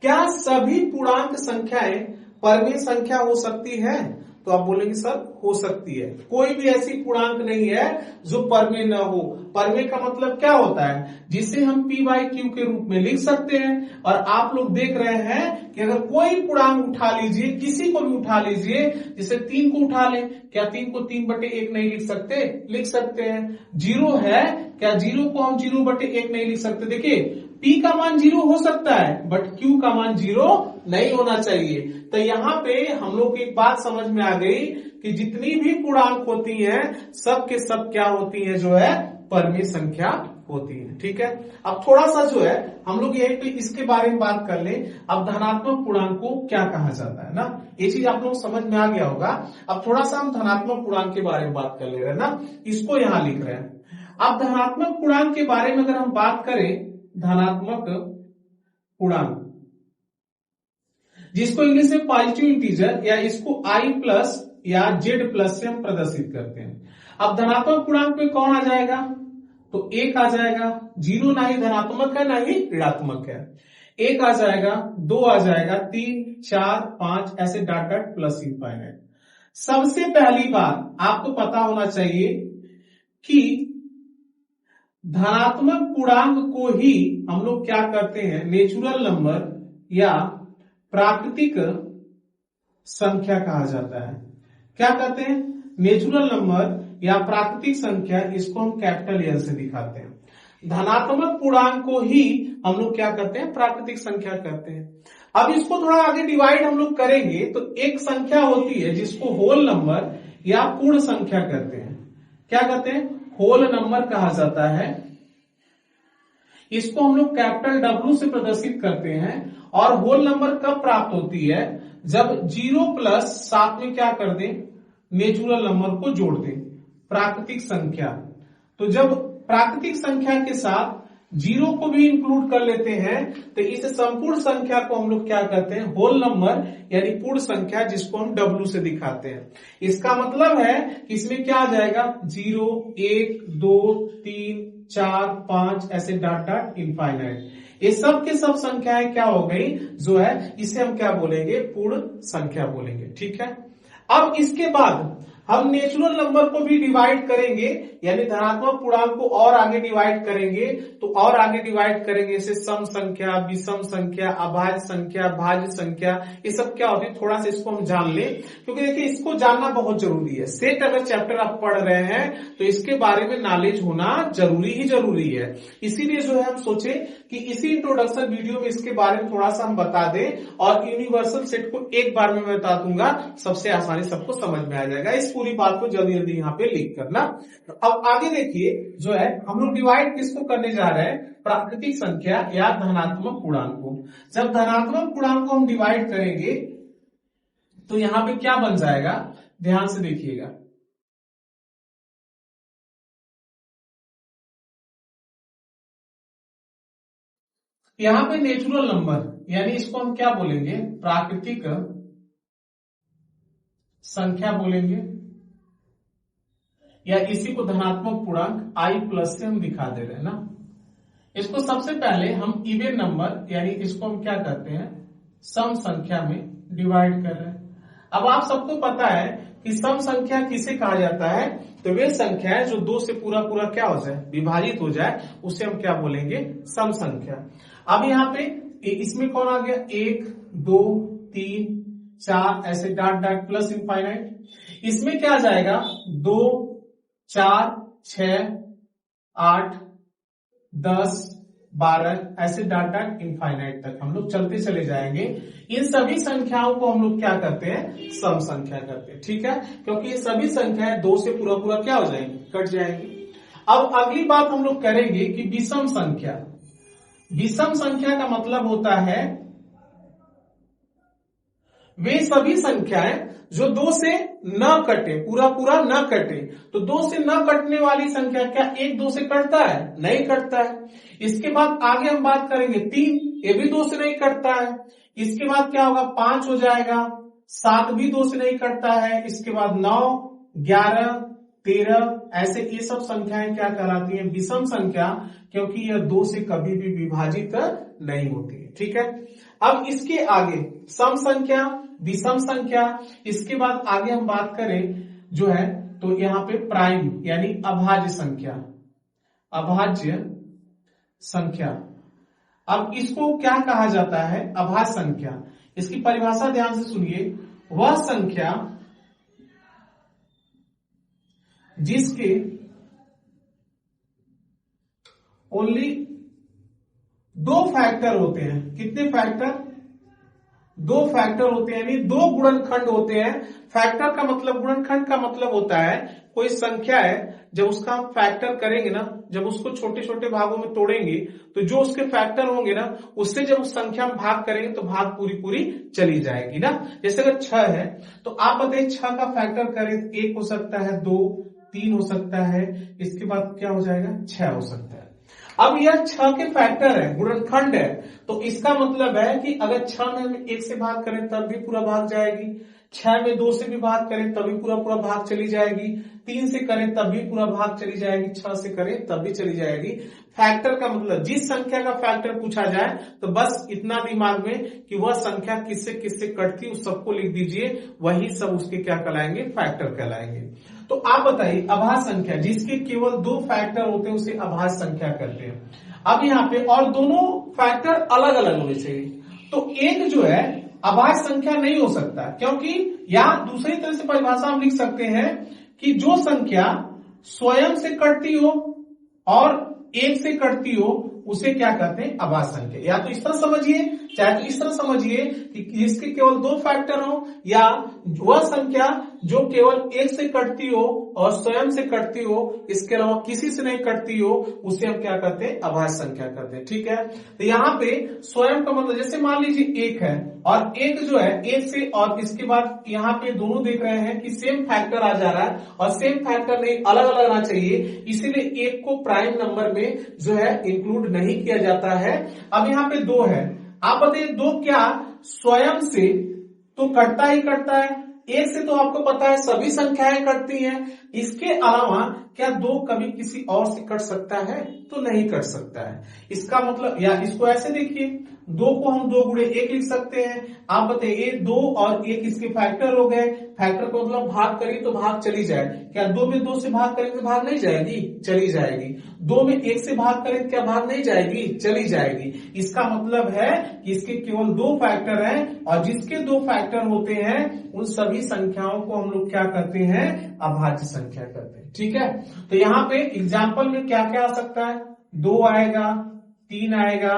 क्या सभी पूर्णांक संख्याएं परमेय संख्या हो सकती है? तो आप बोलेंगे सर हो सकती है, कोई भी ऐसी पूर्णांक नहीं है जो परमेय न हो। परमेय का मतलब क्या होता है? जिसे हम p/q के रूप में लिख सकते हैं। और आप लोग देख रहे हैं कि अगर कोई पूर्णांक उठा लीजिए, किसी को भी उठा लीजिए, जैसे 3 को उठा लें, क्या 3 को 3/1 नहीं लिख सकते? लिख सकते हैं। 0 है, क्या 0 को हम 0/1 नहीं लिख सकते? देखिए, p का मान 0 हो सकता है, बट q का मान 0 नहीं होना चाहिए। तो यहां पे हम लोग की एक बात समझ में आ गई कि जितनी भी पूर्णांक होती हैं सब के सब क्या होती हैं? जो है परमेय संख्या होती है। ठीक है, अब थोड़ा सा जो है हम लोग यही पे इसके बारे में बात कर लें। अब धनात्मक पूर्णांक को क्या कहा जाता है ना, ये चीज आप लोग समझ में आ गया होगा। अब थोड़ा सा हम धनात्मक पूर्णांक के बारे में बात कर ले रहे हैं ना, इसको यहां लिख रहे हैं। अब धनात्मक पूर्णांक के बारे में अगर हम बात करें, धनात्मक पूर्णांक जिसको इंग्लिश में पॉजिटिव इंटीजर, या इसको आई प्लस या जेड प्लस से हम प्रदर्शित करते हैं। अब धनात्मक पूर्णांक में कौन आ जाएगा? तो 1 आ जाएगा, 0 ना ही धनात्मक है ना ही ऋणात्मक है। 1 आ जाएगा, 2 आ जाएगा, 3, 4, 5, ऐसे डाट डाट प्लस इनफाइनाइट। सबसे पहली बात आपको पता होना चाहिए कि धनात्मक पूर्णांक को ही हम लोग क्या करते हैं, नेचुरल नंबर या प्राकृतिक संख्या कहा जाता है। क्या कहते हैं, नेचुरल नंबर या प्राकृतिक संख्या, इसको हम कैपिटल एल से दिखाते हैं। धनात्मक पूर्णांक को ही हम लोग क्या करते हैं, प्राकृतिक संख्या कहते हैं। अब इसको थोड़ा आगे डिवाइड हम लोग करेंगे तो एक संख्या होती है जिसको होल नंबर या पूर्ण संख्या कहते हैं। क्या कहते हैं, होल नंबर कहा जाता है। इसको हम लोग कैपिटल डब्ल्यू से प्रदर्शित करते हैं। और होल नंबर कब प्राप्त होती है, जब 0 प्लस साथ में क्या कर दें, नेचुरल नंबर को जोड़ दें, प्राकृतिक संख्या। तो जब प्राकृतिक संख्या के साथ 0 को भी इंक्लूड कर लेते हैं तो इस संपूर्ण संख्या को हम लोग क्या कहते हैं, होल नंबर यानी पूर्ण संख्या, जिसको हम W से दिखाते हैं। इसका मतलब है कि इसमें क्या आ जाएगा, 0, 1, 2, 3, 4, 5 ऐसे डॉट डॉट इनफाइनाइट। ये सब के सब संख्याएं क्या हो गई, जो है इसे हम क्या बोलेंगे, पूर्ण संख्या बोलेंगे। ठीक है। अब इसके बाद हम नेचुरल नंबर को भी डिवाइड करेंगे, यानी धनात्मक पूर्णांक को और आगे डिवाइड करेंगे। तो और आगे डिवाइड करेंगे इसे सम संख्या, विषम संख्या, अभाज्य संख्या, भाज्य संख्या, ये सब क्या होती है, थोड़ा सा इसको हम जान लें, क्योंकि देखिए इसको जानना बहुत जरूरी है। सेट अगर चैप्टर आप पढ़ रहे हैं तो इसके बारे में नॉलेज होना जरूरी ही जरूरी है। इसीलिए जो है हम सोचे कि इसी इंट्रोडक्शन वीडियो में इसके बारे में थोड़ा सा हम बता दें, और यूनिवर्सल सेट को एक बार में मैं बता दूंगा, सबसे आसानी सबको समझ में आ जाएगा। इस पूरी बात को जल्दी जल्दी यहाँ पे लिख करना। अब आगे देखिए, जो है हम लोग डिवाइड किसको करने जा रहे हैं, प्राकृतिक संख्या या धनात्मक पूर्णांक को। जब धनात्मक पूर्णांक को हम डिवाइड करेंगे तो यहां पे क्या बन जाएगा, ध्यान से देखिएगा। यहां पे नेचुरल नंबर यानी इसको हम क्या बोलेंगे, प्राकृतिक संख्या बोलेंगे, या इसी को धनात्मक पूर्णांक I प्लस से हम दिखा दे रहे हैं ना। इसको सबसे पहले हम इवन नंबर यानी इसको हम क्या करते हैं, सम संख्या में डिवाइड कर रहे हैं। अब आप सबको पता है कि सम संख्या किसे कहा जाता है, तो वे संख्या है जो 2 से पूरा पूरा क्या हो जाए, विभाजित हो जाए, उसे हम क्या बोलेंगे, सम संख्या। अब यहाँ पे इसमें कौन आ गया, 1, 2, 3, 4 ऐसे डॉट डॉट प्लस इनफाइनाइट। इसमें क्या आ जाएगा, 2, 4, 6, 8, 10, 12 ऐसे डॉट डॉट इनफाइनाइट तक हम लोग चलते चले जाएंगे। इन सभी संख्याओं को हम लोग क्या करते हैं, सम संख्या करते हैं। ठीक है, क्योंकि ये सभी संख्याएं 2 से पूरा पूरा क्या हो जाएंगी, कट जाएंगी। अब अगली बात हम लोग करेंगे कि विषम संख्या। विषम संख्या का मतलब होता है वे सभी संख्याएं जो 2 से न कटे, पूरा पूरा न कटे। तो 2 से न कटने वाली संख्या क्या 1 2 से कटता है, नहीं कटता है। इसके बाद आगे हम बात करेंगे 3, ये भी 2 से नहीं कटता है। इसके बाद क्या होगा, 5 हो जाएगा, 7 भी 2 से नहीं कटता है। इसके बाद 9, 11, 13 ऐसे ये सब संख्याएं क्या कहलाती हैं, विषम संख्या, क्योंकि यह 2 से कभी भी विभाजित नहीं होती है। ठीक है। अब इसके आगे सम संख्या, विषम संख्या, इसके बाद आगे हम बात करें जो है, तो यहां पे प्राइम यानी अभाज्य संख्या, अभाज्य संख्या। अब इसको क्या कहा जाता है, अभाज्य संख्या। इसकी परिभाषा ध्यान से सुनिए, वह संख्या जिसके ओनली 2 फैक्टर होते हैं। कितने फैक्टर, 2 फैक्टर होते हैं, यानी 2 गुणनखंड होते हैं। फैक्टर का मतलब, गुणनखंड का मतलब होता है कोई संख्या है, जब उसका हम फैक्टर करेंगे ना, जब उसको छोटे छोटे भागों में तोड़ेंगे तो जो उसके फैक्टर होंगे ना, उससे जब उस संख्या में भाग करेंगे तो भाग पूरी पूरी चली जाएगी ना। जैसे अगर 6 है तो आप बताइए 6 का फैक्टर करें, 1 हो सकता है, 2, 3 हो सकता है, इसके बाद क्या हो जाएगा, 6 हो सकता है। अब यह 6 के फैक्टर है, गुणनखंड है, तो इसका मतलब है कि अगर 6 में हम 1 से भाग करें तब भी पूरा भाग जाएगी, 6 में 2 से भी भाग करें तभी पूरा पूरा भाग चली जाएगी, 3 से करें तब भी पूरा भाग चली जाएगी, 6 से करें तब भी चली जाएगी। फैक्टर का मतलब जिस संख्या का फैक्टर पूछा जाए तो बस इतना दिमाग में कि वह संख्या किससे किससे कटती, उस सबको लिख दीजिए, वही सब उसके क्या कहलाएंगे, फैक्टर कहलाएंगे। तो आप बताइए अभाज्य संख्या जिसके केवल 2 फैक्टर होते हैं उसे अभाज्य संख्या कहते हैं। अब यहाँ पे और दोनों फैक्टर अलग अलग होने चाहिए, तो एक जो है अभाज्य संख्या नहीं हो सकता, क्योंकि या दूसरी तरह से परिभाषा हम लिख सकते हैं कि जो संख्या स्वयं से कटती हो और 1 से कटती हो उसे क्या कहते हैं अभाज्य संख्या। या तो इस तरह समझिए चाहे तो इस तरह समझिए कि इसके केवल 2 फैक्टर हो, या वह संख्या जो केवल 1 से कटती हो और स्वयं से कटती हो, इसके अलावा किसी से नहीं कटती हो, उसे हम क्या कहते हैं अभाज्य संख्या कहते हैं। ठीक है, तो यहाँ पे स्वयं का मतलब जैसे मान लीजिए 1 है और 1 जो है 1 से, और इसके बाद यहाँ पे दोनों देख रहे हैं कि सेम फैक्टर आ जा रहा है और सेम फैक्टर नहीं अलग अलग आना चाहिए, इसीलिए 1 को प्राइम नंबर में जो है इंक्लूड नहीं किया जाता है। अब यहाँ पे 2 है, आप बताइए 2 क्या स्वयं से तो कटता ही कटता है, 1 से तो आपको पता है सभी संख्याएं कटती हैं, इसके अलावा क्या 2 कभी किसी और से कट सकता है? तो नहीं कट सकता है। इसका मतलब, या इसको ऐसे देखिए 2 को हम 2 गुणे 1 लिख सकते हैं। आप बताइए 2 और 1 इसके फैक्टर हो गए, फैक्टर को मतलब भाग करी तो भाग चली जाए, क्या 2 में 2 से भाग करेंगे तो भाग नहीं जाएगी? चली जाएगी। 2 में 1 से भाग करें क्या भाग नहीं जाएगी? चली जाएगी। इसका मतलब है कि इसके केवल 2 फैक्टर हैं और जिसके 2 फैक्टर होते हैं उन सभी संख्याओं को हम लोग क्या कहते हैं अभाज्य संख्या कहते हैं। ठीक है, तो यहाँ पे एग्जाम्पल में क्या क्या आ सकता है? 2 आएगा, 3 आएगा,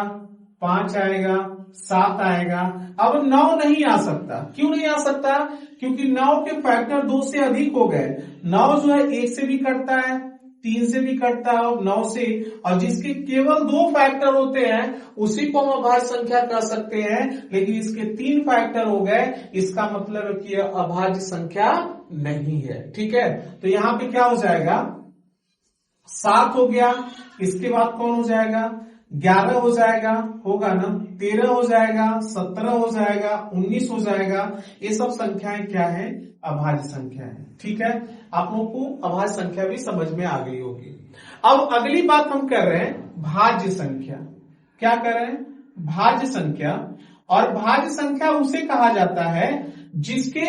5 आएगा, 7 आएगा। अब 9 नहीं आ सकता। क्यों नहीं आ सकता? क्योंकि 9 के फैक्टर 2 से अधिक हो गए। 9 जो है 1 से भी कटता है, 3 से भी कटता है और 9 से, और जिसके केवल 2 फैक्टर होते हैं उसी को हम अभाज्य संख्या कह सकते हैं, लेकिन इसके 3 फैक्टर हो गए, इसका मतलब है कि यह अभाज्य संख्या नहीं है। ठीक है, तो यहां पे क्या हो जाएगा? 7 हो गया, इसके बाद कौन हो जाएगा? 11 हो जाएगा, होगा ना, 13 हो जाएगा, 17 हो जाएगा, 19 हो जाएगा। ये सब संख्याएं क्या है? अभाज्य संख्या है। ठीक है, आप लोगों को अभाज्य संख्या भी समझ में आ गई होगी। अब अगली बात हम कर रहे हैं भाज्य संख्या। क्या कर रहे हैं? भाज्य संख्या। और भाज्य संख्या उसे कहा जाता है जिसके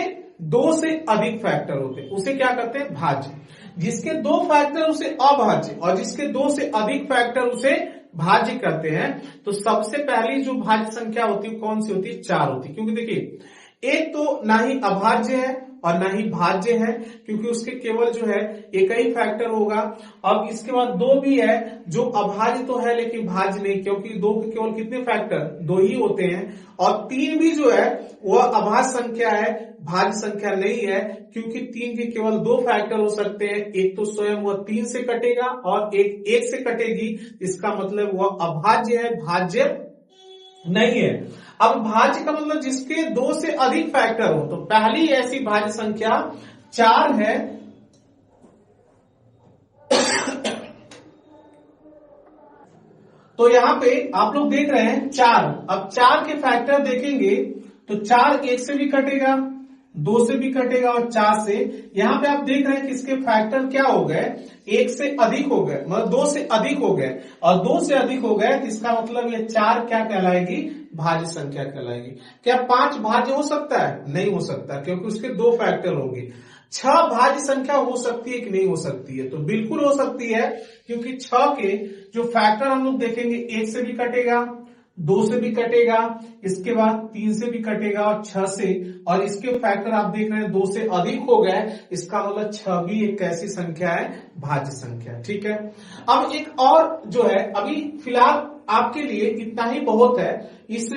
2 से अधिक फैक्टर होते हैं, उसे क्या कहते हैं? भाज्य। जिसके 2 फैक्टर उसे अभाज्य और जिसके 2 से अधिक फैक्टर उसे भाज्य करते हैं। तो सबसे पहली जो भाज्य संख्या होती है कौन सी होती है? 4 होती है। क्योंकि देखिए एक तो ना ही अभाज्य है और ना ही भाज्य है, क्योंकि उसके केवल जो है एक ही फैक्टर होगा। अब इसके बाद 2 भी है जो अभाज्य तो है लेकिन भाज्य नहीं, क्योंकि 2 के केवल कितने फैक्टर? 2 ही होते हैं। और 3 भी जो है वह अभाज्य संख्या है, भाज्य संख्या नहीं है, क्योंकि 3 के केवल 2 फैक्टर हो सकते हैं। एक तो स्वयं वह 3 से कटेगा और एक 1 से कटेगी, इसका मतलब वह अभाज्य है, भाज्य नहीं है। अब भाज्य का मतलब जिसके 2 से अधिक फैक्टर हो, तो पहली ऐसी भाज्य संख्या 4 है। तो यहां पे आप लोग देख रहे हैं 4। अब 4 के फैक्टर देखेंगे तो 4 1 से भी कटेगा, 2 से भी कटेगा और 4 से। यहां पे आप देख रहे हैं कि इसके फैक्टर क्या हो गए? 1 से अधिक हो गए, मतलब 2 से अधिक हो गए, और 2 से अधिक हो गए तो इसका मतलब ये 4 क्या कहलाएगी? भाज्य संख्या कहलाएगी। क्या 5 भाज्य हो सकता है? नहीं हो सकता, क्योंकि उसके 2 फैक्टर होंगे। 6 भाज्य संख्या हो सकती है कि नहीं हो सकती है? तो बिल्कुल हो सकती है, क्योंकि 6 के जो फैक्टर हम लोग देखेंगे 1 से भी कटेगा, 2 से भी कटेगा, इसके बाद 3 से भी कटेगा और 6 से, और इसके फैक्टर आप देख रहे हैं 2 से अधिक हो गए, इसका मतलब 6 भी एक ऐसी संख्या है भाज्य संख्या। ठीक है, अब एक और जो है, अभी फिलहाल आपके लिए इतना ही बहुत है इस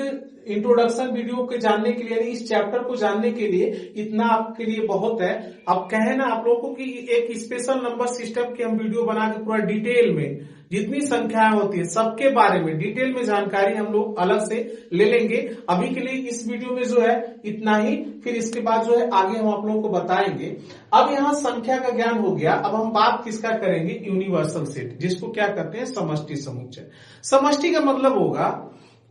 इंट्रोडक्शन वीडियो के जानने के लिए, यानी इस चैप्टर को जानने के लिए इतना आपके लिए बहुत है। अब कहे ना आप लोगों को कि एक स्पेशल नंबर सिस्टम की हम वीडियो बना के पूरा डिटेल में जितनी संख्याएं होती है सबके बारे में डिटेल में जानकारी हम लोग अलग से ले लेंगे। अभी के लिए इस वीडियो में जो है इतना ही, फिर इसके बाद जो है आगे हम आप लोगों को बताएंगे। अब यहाँ संख्या का ज्ञान हो गया, अब हम बात किसका करेंगे? यूनिवर्सल सेट, जिसको क्या कहते हैं? समष्टि समुच्चय। समष्टि का मतलब होगा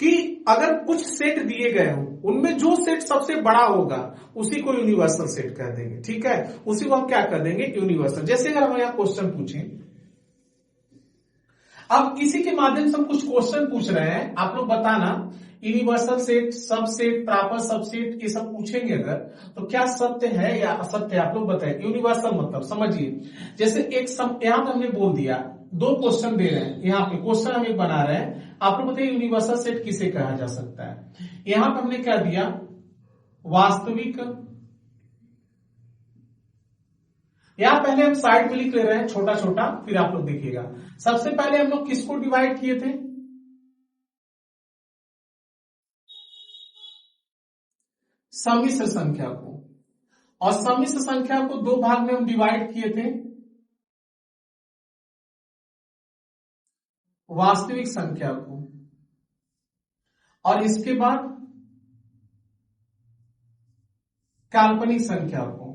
कि अगर कुछ सेट दिए गए हों, उनमें जो सेट सबसे बड़ा होगा उसी को यूनिवर्सल सेट कह देंगे। ठीक है, उसी को हम क्या कर देंगे? यूनिवर्सल। जैसे अगर हम यहाँ क्वेश्चन पूछें, अब इसी के माध्यम से हम कुछ क्वेश्चन पूछ रहे हैं, आप लोग बताना यूनिवर्सल सेट, सब सेट, प्रॉपर सबसेट, ये सब पूछेंगे अगर, तो क्या सत्य है या असत्य है आप लोग बताएं। यूनिवर्सल मतलब समझिए, जैसे एक यहाँ पे हमने बोल दिया, दो क्वेश्चन दे रहे हैं, यहाँ पे क्वेश्चन हम एक बना रहे हैं, आप लोग बताइए यूनिवर्सल सेट किसे कहा जा सकता है। यहाँ पे हमने क्या दिया, वास्तविक, यहां पहले हम साइड में लिख ले रहे हैं छोटा छोटा, फिर आप लोग देखिएगा। सबसे पहले हम लोग किसको डिवाइड किए थे, सम्मिश्र संख्या को, और सम्मिश्र संख्या को दो भाग में हम डिवाइड किए थे, वास्तविक संख्या को, और इसके बाद काल्पनिक संख्या को।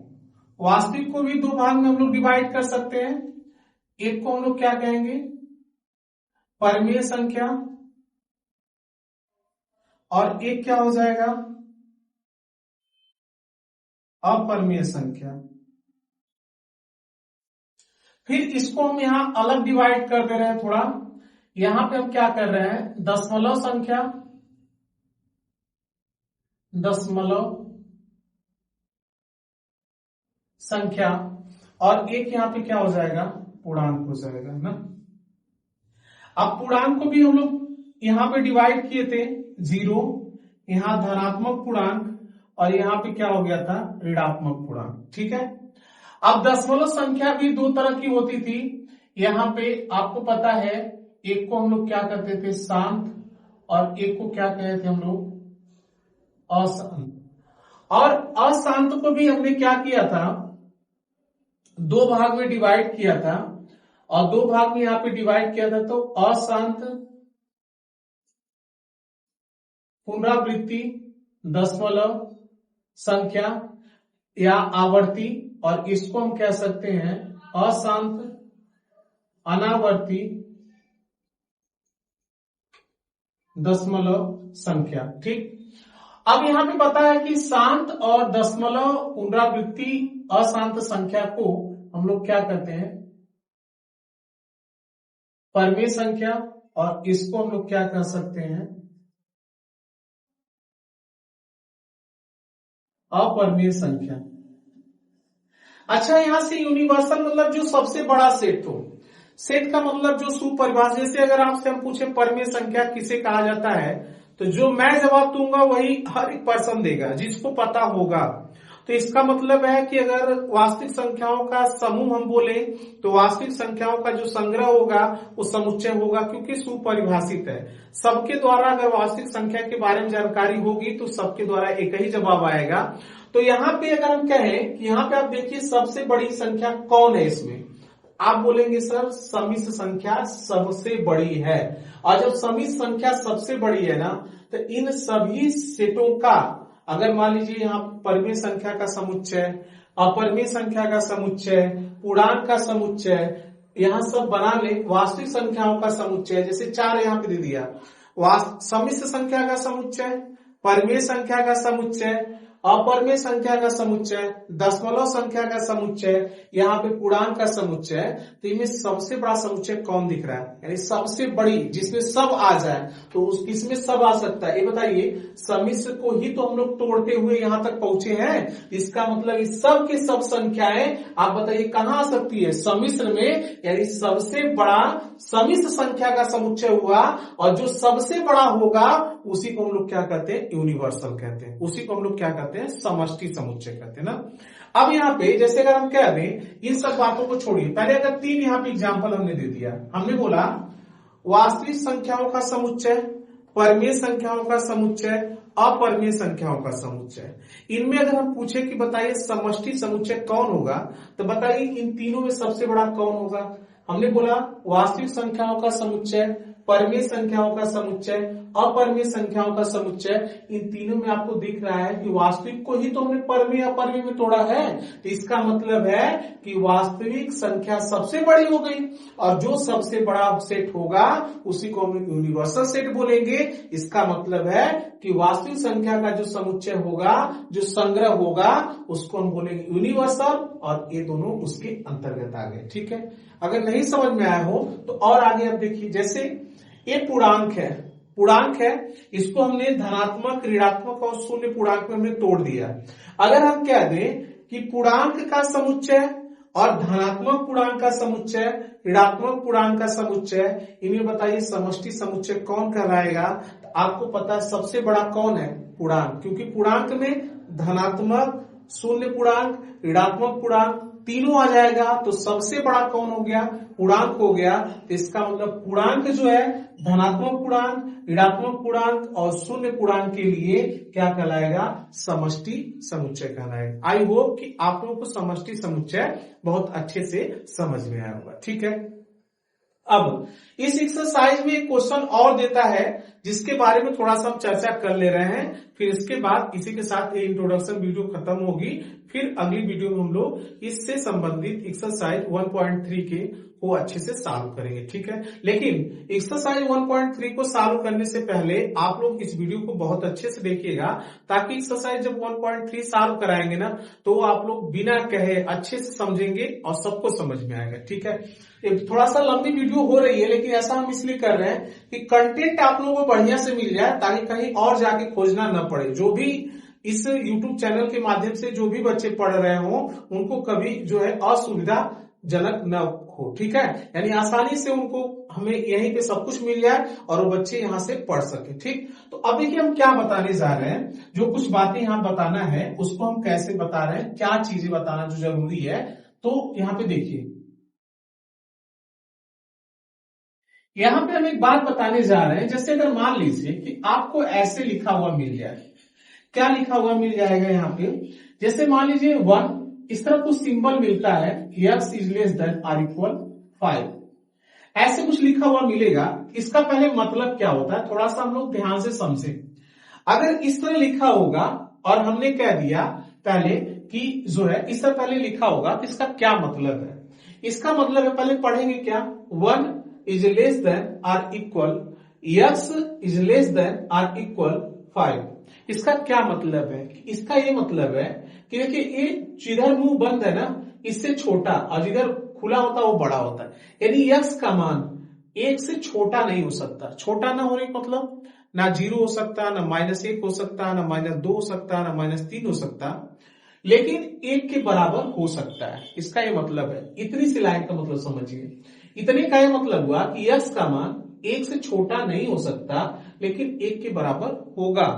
वास्तविक को भी दो भाग में हम लोग डिवाइड कर सकते हैं, एक को हम लोग क्या कहेंगे, परमेय संख्या, और एक क्या हो जाएगा, अपरमेय संख्या। फिर इसको हम यहां अलग डिवाइड कर दे रहे हैं थोड़ा, यहां पे हम क्या कर रहे हैं, दशमलव संख्या, दशमलव संख्या, और एक यहां पे क्या हो जाएगा, पूर्णांक हो जाएगा ना। अब पूर्णांक को भी हम लोग यहां पे डिवाइड किए थे, 0, यहां धनात्मक पूर्णांक, और यहां पे क्या हो गया था, ऋणात्मक पूर्णांक। ठीक है, अब दशमलव संख्या भी दो तरह की होती थी, यहां पे आपको पता है, एक को हम लोग क्या करते थे, शांत, और एक को क्या कहते थे हम लोग, अशांत। और अशांत को भी हमने क्या किया था, दो भाग में डिवाइड किया था, और दो भाग में यहां पे डिवाइड किया था, तो अशांत पुनरावृत्ति दशमलव संख्या या आवर्ती, और इसको हम कह सकते हैं अशांत अनावर्ती दशमलव संख्या। ठीक, अब यहां पे पता है कि शांत और दशमलव पुनरावृत्ति अशांत संख्या को हम लोग क्या करते हैं, परमेय संख्या, और इसको हम लोग क्या कर सकते हैं, अपरमेय संख्या। अच्छा, यहां से यूनिवर्सल मतलब जो सबसे बड़ा सेट हो, सेट का मतलब जो सुपरिभाषित, जैसे अगर आपसे हम पूछे परमेय संख्या किसे कहा जाता है, तो जो मैं जवाब दूंगा वही हर एक पर्सन देगा जिसको पता होगा। तो इसका मतलब है कि अगर वास्तविक संख्याओं का समूह हम बोले, तो वास्तविक संख्याओं का जो संग्रह होगा वो समुच्चय होगा, क्योंकि सुपरिभाषित है। सबके द्वारा अगर वास्तविक संख्या के बारे में जानकारी होगी तो सबके द्वारा एक ही जवाब आएगा। तो यहाँ पे अगर हम कहें कि यहाँ पे आप देखिए सबसे बड़ी संख्या कौन है, इसमें आप बोलेंगे सर सम्मिश्र संख्या सबसे बड़ी है। और जब सम्मिश्र संख्या सबसे बड़ी है ना, तो इन सभी सेटों का, अगर मान लीजिए यहाँ परमेय संख्या का समुच्चय, अपरमेय संख्या का समुच्चय, पूर्णांक का समुच्चय, यहाँ सब बना ले, वास्तविक संख्याओं का समुच्चय, जैसे 4 यहाँ पे दे दिया, सम्मिश्र संख्या का समुच्चय, परमेय संख्या का समुच्चय, अपरमेय संख्या का समुच्चय, दशमलव संख्या का समुच्चय, यहाँ पे पूर्णांक का समुच्चय। तो इनमें सबसे बड़ा समुच्चय कौन दिख रहा है, यानी सबसे बड़ी जिसमें सब आ जाए, तो उस किसमें सब आ सकता है, ये बताइए। सम्मिश्र को ही तो हम लोग तोड़ते हुए यहां तक पहुंचे हैं, इसका मतलब इस सब के सब संख्याएं आप बताइए कहां आ सकती है, सम्मिश्र में। यानी सबसे बड़ा सम्मिश्र संख्या का समुच्चय हुआ, और जो सबसे बड़ा होगा उसी को हम लोग क्या कहते हैं, यूनिवर्सल कहते हैं, उसी को हम लोग क्या कहते हैं, समष्टि समुच्चय कहते हैं ना। अब यहाँ पे जैसे अगर हम कह दें, इन सब बातों को छोड़िए, पहले अगर 3 यहाँ पे एग्जाम्पल हमने दे दिया, हमने बोला वास्तविक संख्याओं का समुच्चय, परमेय संख्याओं का समुच्चय, अपरमेय संख्याओं का समुच्चय। इनमें अगर हम पूछे कि बताइए समष्टि समुच्चय कौन होगा, तो बताइए इन तीनों में सबसे बड़ा कौन होगा। हमने बोला वास्तविक संख्याओं का समुच्चय, परमेय संख्याओं का समुच्चय, अपरमेय संख्याओं का समुच्चय। इन तीनों में आपको दिख रहा है कि वास्तविक को ही तो हमने परमेय अपरमेय में तोड़ा है, तो इसका मतलब है कि वास्तविक संख्या सबसे बड़ी हो गई, और जो सबसे बड़ा सेट होगा उसी को हम यूनिवर्सल सेट बोलेंगे। इसका मतलब है कि वास्तविक संख्या का जो समुच्चय होगा, जो संग्रह होगा, उसको हम बोलेंगे यूनिवर्सल, और ये दोनों उसके अंतर्गत आ गए। ठीक है, अगर नहीं समझ में आया हो तो और आगे आप देखिए, जैसे ये पूर्णांक है, पूर्णांक है, इसको हमने धनात्मक, ऋणात्मक और शून्य पूर्णांक में हमने तोड़ दिया। अगर हम कह दें कि पूर्णांक का समुच्चय और धनात्मक पूर्णांक का समुच्चय, ऋणात्मक पूर्णांक का समुच्चय, इन्हें बताइए समष्टि समुच्चय कौन कहलाएगा? तो आपको पता है सबसे बड़ा कौन है? पूर्णांक, क्योंकि पूर्णांक में धनात्मक, शून्य पूर्णांक, ऋणात्मक पूर्णांक तीनों आ जाएगा, तो सबसे बड़ा कौन हो गया? पूर्णांक हो गया। तो इसका मतलब पूर्णांक जो है धनात्मक पूर्णांक, ऋणात्मक पूर्णांक और शून्य पूर्णांक के लिए क्या कहलाएगा? समष्टि समुच्चय कहलाएगा। आई होप कि आप लोगों को समष्टि समुच्चय बहुत अच्छे से समझ में आया होगा। ठीक है, अब इस एक्सरसाइज में एक क्वेश्चन और देता है जिसके बारे में थोड़ा सा हम चर्चा कर ले रहे हैं, फिर इसके बाद इसी के साथ ये इंट्रोडक्शन वीडियो खत्म होगी, फिर अगली वीडियो में हम लोग इससे संबंधित एक्सरसाइज 1.3 के को अच्छे से सॉल्व करेंगे। ठीक है, लेकिन एक्सरसाइज 1.3 को सॉल्व करने से पहले आप लोग इस वीडियो को बहुत अच्छे से देखिएगा, ताकि एक्सरसाइज जब 1.3 सॉल्व कराएंगे ना तो आप लोग बिना कहे अच्छे से समझेंगे और सबको समझ में आएगा। ठीक है, थोड़ा सा लंबी वीडियो हो रही है, लेकिन ऐसा हम इसलिए कर रहे हैं कि कंटेंट आप लोगों को बढ़िया से मिल जाए, ताकि कहीं और जाके खोजना न पड़े। जो भी इस YouTube चैनल के माध्यम से जो भी बच्चे पढ़ रहे हों, उनको कभी जो है असुविधाजनक न हो। ठीक है, यानी आसानी से उनको हमें यहीं पे सब कुछ मिल जाए और वो बच्चे यहाँ से पढ़ सके। ठीक, तो अब देखिए हम क्या बताने जा रहे हैं। जो कुछ बातें यहाँ बताना है उसको हम कैसे बता रहे हैं, क्या चीजें बताना जो जरूरी है, तो यहाँ पे देखिए, यहां पे हम एक बात बताने जा रहे हैं। जैसे अगर मान लीजिए कि आपको ऐसे लिखा हुआ मिल जाए, क्या लिखा हुआ मिल जाएगा यहाँ पे? जैसे मान लीजिए 1, इस तरह कुछ सिंबल मिलता है, x is less than or equal 5, ऐसे कुछ लिखा हुआ मिलेगा। इसका पहले मतलब क्या होता है थोड़ा सा हम लोग ध्यान से समझें। अगर इस तरह लिखा होगा और हमने कह दिया पहले कि जो है इस तरह पहले लिखा होगा, तो इसका क्या मतलब है? इसका मतलब है, पहले पढ़ेंगे क्या, 1 is less than or equal, x is less than or equal 5। इसका क्या मतलब है? इसका ये मतलब है कि देखिए ये जिधर मुंह बंद है ना इससे छोटा, और जिधर खुला होता है वो बड़ा होता है। यानी x का मान 1 से छोटा नहीं हो सकता। छोटा ना होने का मतलब ना 0 हो सकता, ना -1 हो सकता, ना -2 हो सकता, ना -3 हो सकता, लेकिन 1 के बराबर हो सकता है। इसका ये मतलब है। इतनी सी लाइन का मतलब समझिए। इतने का ये मतलब हुआ कि x का मान 1 से छोटा नहीं हो सकता, लेकिन 1 के बराबर होगा।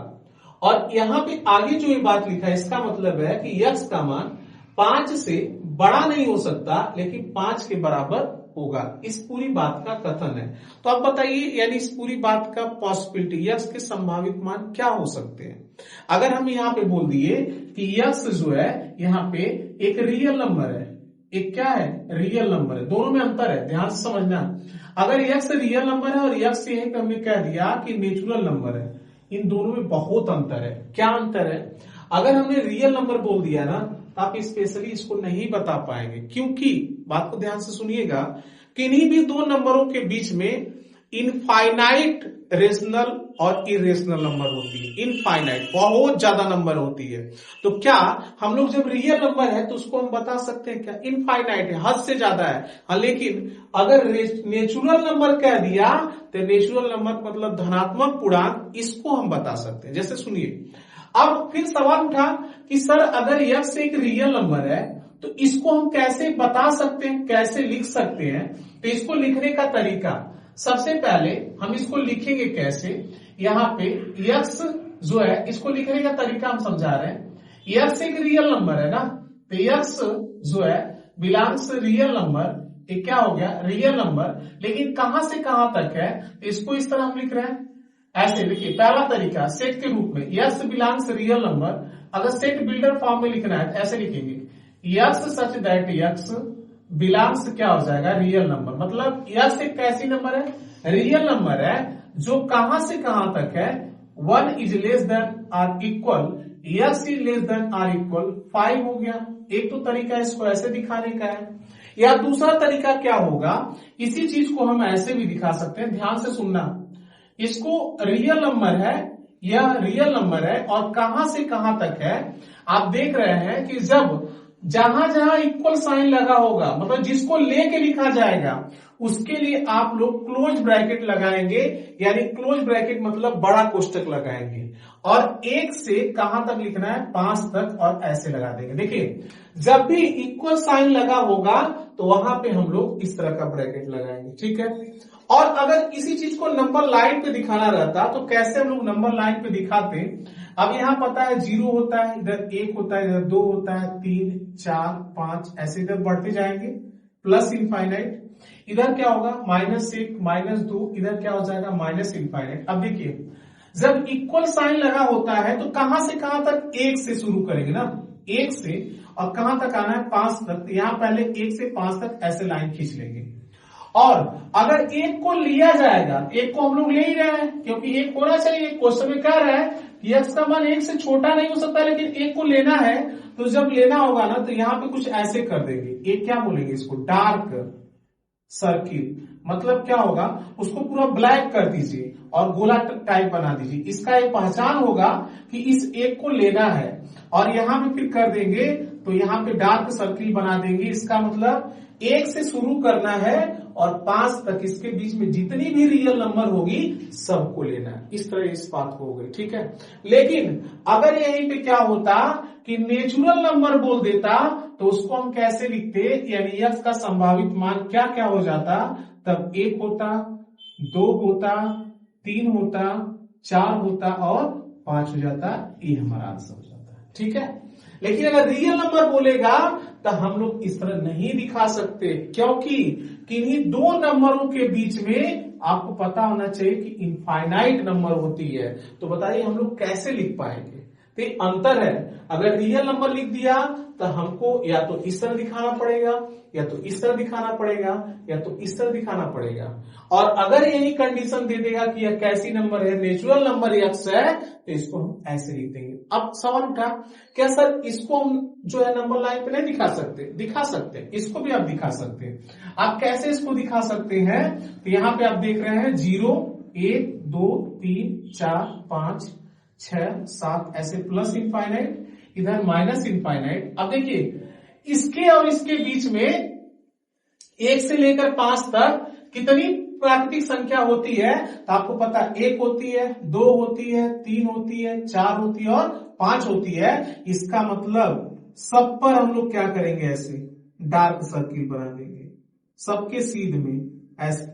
और यहां पे आगे जो ये बात लिखा है, इसका मतलब है कि x का मान 5 से बड़ा नहीं हो सकता, लेकिन 5 के बराबर होगा। इस पूरी बात का कथन है। तो अब बताइए, यानी इस पूरी बात का पॉसिबिलिटी, x के संभावित मान क्या हो सकते हैं? अगर हम यहाँ पे बोल दिए कि x जो है यहाँ पे एक रियल नंबर है, एक क्या है, रियल नंबर है। दोनों में अंतर है, ध्यान से समझना। अगर x रियल नंबर है और x यहीं पे हमने कह दिया कि नेचुरल नंबर है, इन दोनों में बहुत अंतर है। क्या अंतर है? अगर हमने रियल नंबर बोल दिया ना, तो आप स्पेशली इसको नहीं बता पाएंगे, क्योंकि बात को ध्यान से सुनिएगा, किन्हीं भी दो नंबरों के बीच में इनफाइनाइट रेशनल और इरेशनल नंबर होती है। इनफाइनाइट, बहुत ज्यादा नंबर होती है। तो क्या हम लोग जब रियल नंबर है तो उसको हम बता सकते हैं क्या? इनफाइनाइट है, हद से ज्यादा है। हाँ, लेकिन अगर नेचुरल नंबर कह दिया तो नेचुरल नंबर मतलब धनात्मक पूर्णांक, इसको हम बता सकते हैं। जैसे सुनिए, अब फिर सवाल उठा कि सर अगर x एक रियल नंबर है तो इसको हम कैसे बता सकते हैं, कैसे लिख सकते हैं? तो इसको लिखने का तरीका, सबसे पहले हम इसको लिखेंगे कैसे। यहाँ पे x जो है इसको लिखने का तरीका हम समझा रहे हैं। x एक रियल नंबर है ना, तो x जो है बिलोंग्स रियल नंबर, ये क्या हो गया, रियल नंबर। लेकिन कहां से कहां तक है, तो इसको इस तरह हम लिख रहे हैं ऐसे। देखिए पहला तरीका सेट के रूप में, x बिलोंग्स रियल नंबर। अगर सेट बिल्डर फॉर्म में लिखना है तो ऐसे लिखेंगे, x such that x belongs क्या हो जाएगा, रियल नंबर। मतलब x एक कैसी नंबर है, रियल नंबर है, जो कहां से कहां तक है, 1 is less than or equal, x is less than or equal 5 हो गया। एक तो तरीका इसको ऐसे दिखाने का है, या दूसरा तरीका क्या होगा, इसी चीज को हम ऐसे भी दिखा सकते हैं। ध्यान से सुनना, इसको रियल नंबर है, यह रियल नंबर है और कहां से कहां तक है। आप देख रहे हैं कि जब जहां जहां इक्वल साइन लगा होगा, मतलब जिसको लेके लिखा जाएगा, उसके लिए आप लोग क्लोज ब्रैकेट लगाएंगे, यानी क्लोज ब्रैकेट मतलब बड़ा कोष्टक लगाएंगे, और 1 से कहां तक लिखना है, 5 तक, और ऐसे लगा देंगे। देखिए, जब भी इक्वल साइन लगा होगा तो वहां पे हम लोग इस तरह का ब्रैकेट लगाएंगे, ठीक है। और अगर किसी चीज को नंबर लाइन पे दिखाना रहता तो कैसे हम लोग नंबर लाइन पे दिखाते। अब यहां पता है 0 होता है, इधर 1 होता है, इधर 2 होता है, 3, 4, 5, ऐसे इधर बढ़ते जाएंगे प्लस इनफाइनाइट। इधर क्या होगा, -1, -2, इधर क्या हो जाएगा, माइनस इनफाइनाइट। अब देखिए, जब इक्वल साइन लगा होता है तो कहां से कहां तक, 1 से शुरू करेंगे ना, 1 से, और कहां तक आना है, 5 तक। यहां पहले 1 से 5 तक ऐसे लाइन खींच लेंगे। और अगर 1 को लिया जाएगा, 1 को हम लोग ले ही रहे हैं क्योंकि 1 होना चाहिए, क्वेश्चन में कह रहा है कि x का मान 1 से छोटा नहीं हो सकता, लेकिन 1 को लेना है। तो जब लेना होगा ना, तो यहां पे कुछ ऐसे कर देंगे, एक क्या बोलेंगे इसको, डार्क सर्किल। मतलब क्या होगा, उसको पूरा ब्लैक कर दीजिए और गोला टाइप बना दीजिए। इसका एक पहचान होगा कि इस 1 को लेना है, और यहां पे फिर कर देंगे, तो यहां पे डार्क सर्किल बना देंगे। इसका मतलब 1 से शुरू करना है और 5 तक, इसके बीच में जितनी भी रियल नंबर होगी सबको लेना है। इस तरह इस बात को हो गई, ठीक है। लेकिन अगर यहीं पे क्या होता कि नेचुरल नंबर बोल देता, तो उसको हम कैसे लिखते, यानी x का संभावित मान क्या क्या हो जाता, तब 1 होता, 2 होता, 3 होता, 4 होता और 5 हो जाता। ये हमारा आंसर हो जाता है, ठीक है। लेकिन अगर रियल नंबर बोलेगा तो हम लोग इस तरह नहीं दिखा सकते, क्योंकि किन्हीं दो नंबरों के बीच में आपको पता होना चाहिए कि इनफाइनाइट नंबर होती है। तो बताइए हम लोग कैसे लिख पाएंगे, तो अंतर है। अगर रियल नंबर लिख दिया तो हमको या तो इस तरह दिखाना पड़ेगा, या तो इस तरह दिखाना पड़ेगा, या तो इस तरह दिखाना पड़ेगा। और अगर यही कंडीशन दे देगा कि यह कैसी नंबर है, नेचुरल नंबर x है, तो इसको हम ऐसे लिख देंगे। अब सवाल उठा, क्या सर इसको हम जो है नंबर लाइन पे नहीं दिखा सकते? दिखा सकते हैं, इसको भी आप दिखा सकते हैं। आप कैसे इसको दिखा सकते हैं, तो यहां पे आप देख रहे हैं 0, 1, 2, 3, 4, 5, 6, 7, ऐसे प्लस इनफाइनाइट, इधर माइनस इनफाइनाइट। अब देखिए, इसके और इसके बीच में 1 से लेकर 5 तक कितनी प्राकृतिक संख्या होती है, तो आपको पता 1 होती है, 2 होती है, 3 होती है, 4 होती है और 5 होती है। इसका मतलब सब पर हम लोग क्या करेंगे, ऐसे डार्क सर्किल बना देंगे, सबके सीध में ऐसे।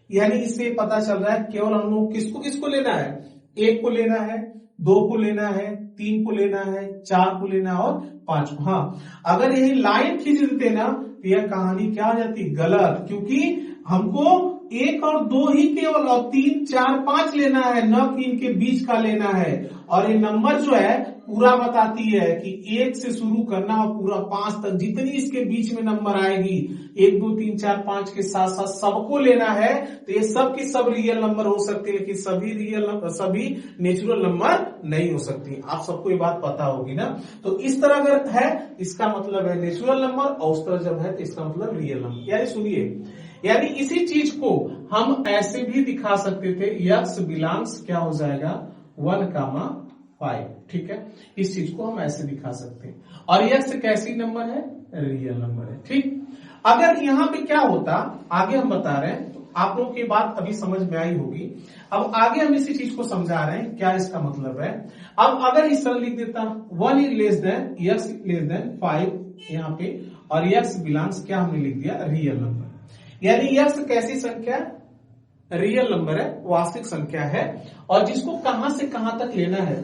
यानी इससे पता चल रहा है केवल हम लोग किसको किसको लेना है, 1 को लेना है, 2 को लेना है, 3 को लेना है, 4 को लेना और 5 को। हाँ, अगर यही लाइन खींच देते ना तो यह कहानी क्या हो जाती, गलत, क्योंकि हमको 1 और 2 ही केवल, और 3, 4, 5 लेना है, न कि इनके बीच का लेना है। और ये नंबर जो है पूरा बताती है कि 1 से शुरू करना और पूरा 5 तक जितनी इसके बीच में नंबर आएगी, 1, 2, 3, 4, 5 के साथ साथ सबको लेना है। तो ये सब की सब रियल नंबर हो सकती है, लेकिन सभी नेचुरल नंबर नहीं हो सकती। आप सबको ये बात पता होगी ना। तो इस तरह अगर है इसका मतलब है नेचुरल नंबर, और उस तरह जब है तो इसका मतलब रियल नंबर। यानी सुनिए, यानी इसी चीज को हम ऐसे भी दिखा सकते थे, x बिलोंग्स क्या हो जाएगा 1,5, ठीक है। इस चीज को हम ऐसे दिखा सकते हैं। और x कैसी नंबर है, रियल नंबर है, ठीक। अगर यहां पे क्या होता, आगे हम बता रहे हैं, तो आप लोगों की बात अभी समझ में आई होगी। अब आगे हम इसी चीज को समझा रहे हैं, क्या इसका मतलब है। अब अगर इस तरह लिख देता 1 is less then x less than 5 यहां पे, और x बिलोंग्स क्या हमने लिख दिया, रियल नंबर। यानी x कैसी संख्या, रियल नंबर है, वास्तविक संख्या है, और जिसको कहां से कहां तक लेना है,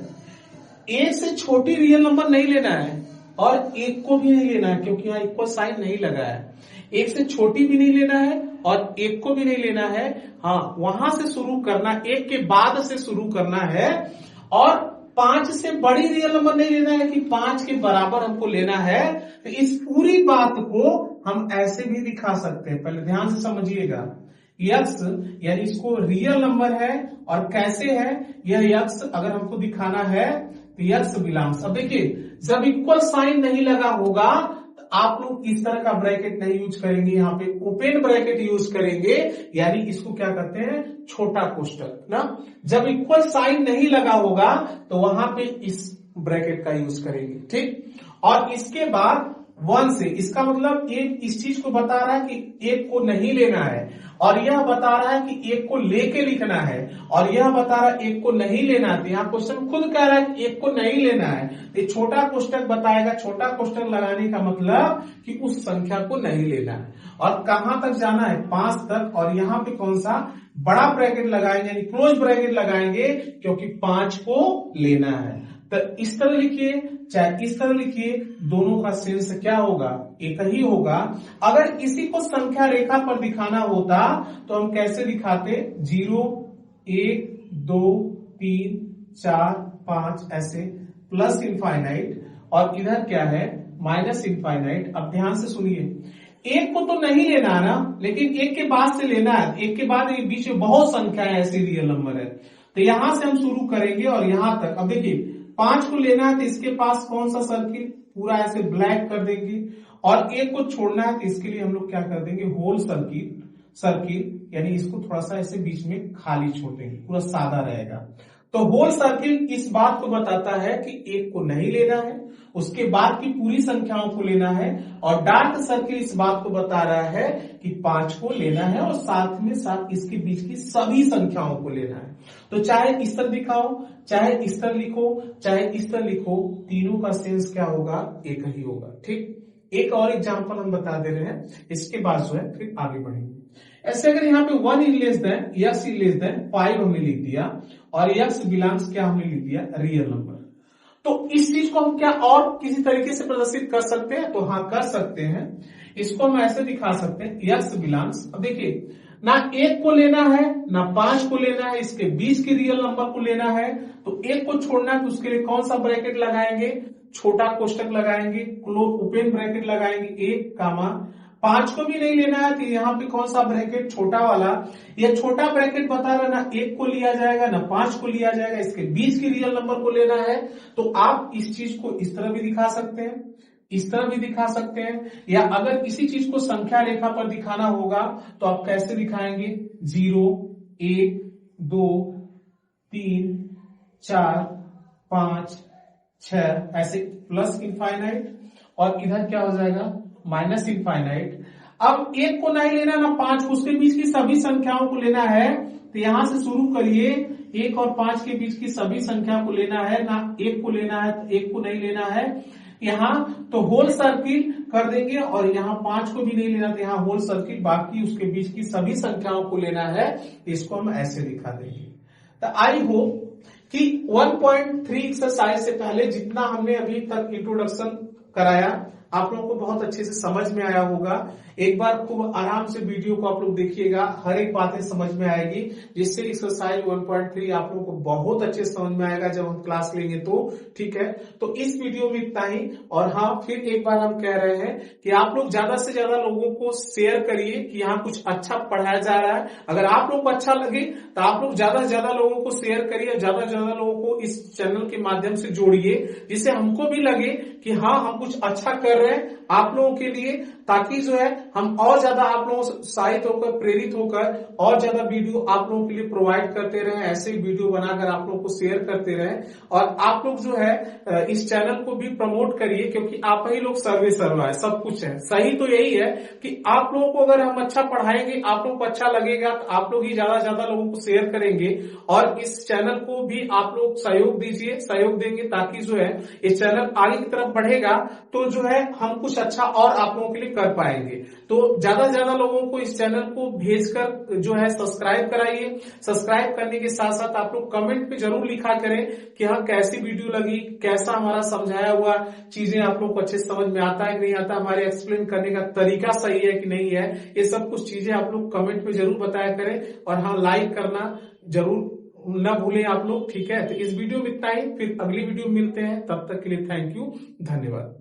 1 से छोटी रियल नंबर नहीं लेना है और 1 को भी नहीं लेना है, क्योंकि यहां इक्वल साइन नहीं लगा है। 1 से छोटी भी नहीं लेना है और 1 को भी नहीं लेना है। हाँ, वहां से शुरू करना, 1 के बाद से शुरू करना है, और 5 से बड़ी रियल नंबर नहीं लेना है कि 5 के बराबर हमको लेना है। तो इस पूरी बात को हम ऐसे भी दिखा सकते हैं, पहले ध्यान से समझिएगा। x यानी इसको रियल नंबर है, और कैसे है यह x अगर हमको दिखाना है तो x बिलोंग्स। अब देखिए, जब इक्वल साइन नहीं लगा होगा तो आप लोग इस तरह का ब्रैकेट नहीं यूज करेंगे, यहाँ पे ओपन ब्रैकेट यूज करेंगे, यानी इसको क्या करते हैं, छोटा कोष्टक ना। जब इक्वल साइन नहीं लगा होगा तो वहां पे इस ब्रैकेट का यूज करेंगे, ठीक। और इसके बाद 1 से। इसका मतलब एक इस चीज को बता रहा है कि 1 को नहीं लेना है, और यह बता रहा है कि 1 को लेके लिखना है, और यह बता रहा है 1 को नहीं लेना है। तो यहाँ क्वेश्चन खुद कह रहा है कि 1 को नहीं लेना है, तो छोटा कोष्टक बताएगा। छोटा कोष्टक लगाने का मतलब कि उस संख्या को नहीं लेना है। और कहां तक जाना है? 5 तक। और यहाँ पे कौन सा बड़ा ब्रैकेट लगाएंगे, यानी क्लोज ब्रैकेट लगाएंगे, क्योंकि 5 को लेना है। तो इस तरह लिखिए चाहे इस तरह लिखिए, दोनों का सेंस क्या होगा? एक ही होगा। अगर इसी को संख्या रेखा पर दिखाना होता तो हम कैसे दिखाते? 0, 1, 2, 3, 4, 5 ऐसे, प्लस इनफाइनाइट, और इधर क्या है? Minus infinite. अब ध्यान से सुनिए, 1 को तो नहीं लेना है ना, लेकिन 1 के बाद से लेना है। 1 के बाद ये बीच में बहुत संख्या है, ऐसी रियल नंबर है, तो यहां से हम शुरू करेंगे और यहां तक। अब देखिए 5 को लेना है तो इसके पास कौन सा सर्किल? पूरा ऐसे ब्लैक कर देंगे, और 1 को छोड़ना है तो इसके लिए हम लोग क्या कर देंगे? होल सर्किल, यानी इसको थोड़ा सा ऐसे बीच में खाली छोड़ देंगे, पूरा सादा रहेगा। तो होल सर्किल इस बात को बताता है कि 1 को नहीं लेना है, उसके बाद की पूरी संख्याओं को लेना है, और डार्क सर्किल इस बात को बता रहा है कि 5 को लेना है, और साथ में साथ इसके बीच की सभी संख्याओं को लेना है। तो चाहे इस तरह दिखाओ, चाहे इस तरह लिखो, चाहे इस तरह लिखो, तीनों का सेंस क्या होगा? एक ही होगा। ठीक, एक और एग्जांपल हम बता दे रहे हैं, इसके बाद जो है फिर आगे बढ़ेंगे। ऐसे अगर यहाँ पे 1 is less then, x is less then 5 हमने लिख दिया, और x बिलोंग्स क्या हमने लिख दिया? Real number. तो इस चीज को हम क्या और किसी तरीके से प्रदर्शित कर सकते हैं? तो हाँ, कर सकते हैं। इसको हम ऐसे दिखा सकते हैं, x बिलोंग्स। अब देखिए, ना 1 को लेना है ना 5 को लेना है, इसके बीच के रियल नंबर को लेना है। तो 1 को छोड़ना है तो उसके लिए कौन सा ब्रैकेट लगाएंगे? छोटा कोष्टक लगाएंगे, क्लोज ओपन ब्रैकेट लगाएंगे 1 कामा। 5 को भी नहीं लेना है तो यहाँ पे कौन सा ब्रैकेट? छोटा वाला। यह छोटा ब्रैकेट बता रहा है ना 1 को लिया जाएगा ना 5 को लिया जाएगा, इसके बीच के रियल नंबर को लेना है। तो आप इस चीज को इस तरह भी दिखा सकते हैं, इस तरह भी दिखा सकते हैं, या अगर इसी चीज को संख्या रेखा पर दिखाना होगा तो आप कैसे दिखाएंगे? 0, 1, 2, 3, 4, 5, 6 ऐसे, प्लस इनफाइनाइट, और इधर क्या हो जाएगा? Minus infinite. अब 1 को नहीं लेना ना 5 को, उसके बीच की सभी संख्याओं को लेना है। तो यहां से शुरू करिए, 1 और 5 के बीच की सभी संख्या को लेना है, ना 1 को लेना है तो 1 को नहीं लेना है। यहाँ तो होल सर्किल कर देंगे, और यहाँ 5 को भी नहीं लेना तो यहाँ होल सर्किल, बाकी उसके बीच की सभी संख्याओं को लेना है। इसको हम ऐसे दिखा देंगे। तो आई होप कि 1.3 एक्सरसाइज से पहले जितना हमने अभी तक इंट्रोडक्शन कराया आप लोगों को बहुत अच्छे से समझ में आया होगा। एक बार खूब आराम से वीडियो को आप लोग देखिएगा, हर एक बातें समझ में आएगी, जिससे एक्सरसाइज 1.3 आप लोगों को बहुत अच्छे से समझ में आएगा जब हम क्लास लेंगे तो। ठीक है, तो इस वीडियो में इतना ही। और हाँ, फिर एक बार हम कह रहे हैं कि आप लोग ज्यादा से ज्यादा लोगों को शेयर करिए कि यहाँ कुछ अच्छा पढ़ाया जा रहा है। अगर आप लोग को अच्छा लगे तो आप लोग ज्यादा से ज्यादा लोगों को शेयर करिए, ज्यादा से ज्यादा लोगों को इस चैनल के माध्यम से जोड़िए, जिससे हमको भी लगे कि हाँ, हम कुछ अच्छा कर रहे हैं आप लोगों के लिए, ताकि जो है हम और ज्यादा आप लोगों से उत्साहित होकर, प्रेरित होकर और ज्यादा वीडियो आप लोगों के लिए प्रोवाइड करते रहे। ऐसे वीडियो बनाकर आप लोगों को शेयर करते रहे, और आप लोग जो है इस चैनल को भी प्रमोट करिए, क्योंकि आप ही लोग सर्वे सर्वा है, सब कुछ है। सही तो यही है कि आप लोगों को अगर हम अच्छा पढ़ाएंगे, आप लोगों को अच्छा लगेगा, तो आप लोग ही ज्यादा से ज्यादा लोगों को शेयर करेंगे, और इस चैनल को भी आप लोग सहयोग दीजिए, सहयोग देंगे, ताकि जो है इस चैनल आगे की तरफ बढ़ेगा, तो जो है हम कुछ अच्छा और आप लोगों के लिए कर पाएंगे। तो ज्यादा से ज्यादा लोगों को इस चैनल को भेजकर जो है सब्सक्राइब कराइए। सब्सक्राइब करने के साथ साथ आप लोग कमेंट पे जरूर लिखा करें कि हाँ, कैसी वीडियो लगी, कैसा हमारा समझाया हुआ चीजें आप लोग को अच्छे से समझ में आता है कि नहीं आता, हमारे एक्सप्लेन करने का तरीका सही है कि नहीं है। ये सब कुछ चीजें आप लोग कमेंट में जरूर बताया करें, और हाँ, लाइक करना जरूर न भूलें आप लोग। ठीक है, तो इस वीडियो में इतना ही, फिर अगली वीडियो में मिलते हैं, तब तक के लिए थैंक यू, धन्यवाद।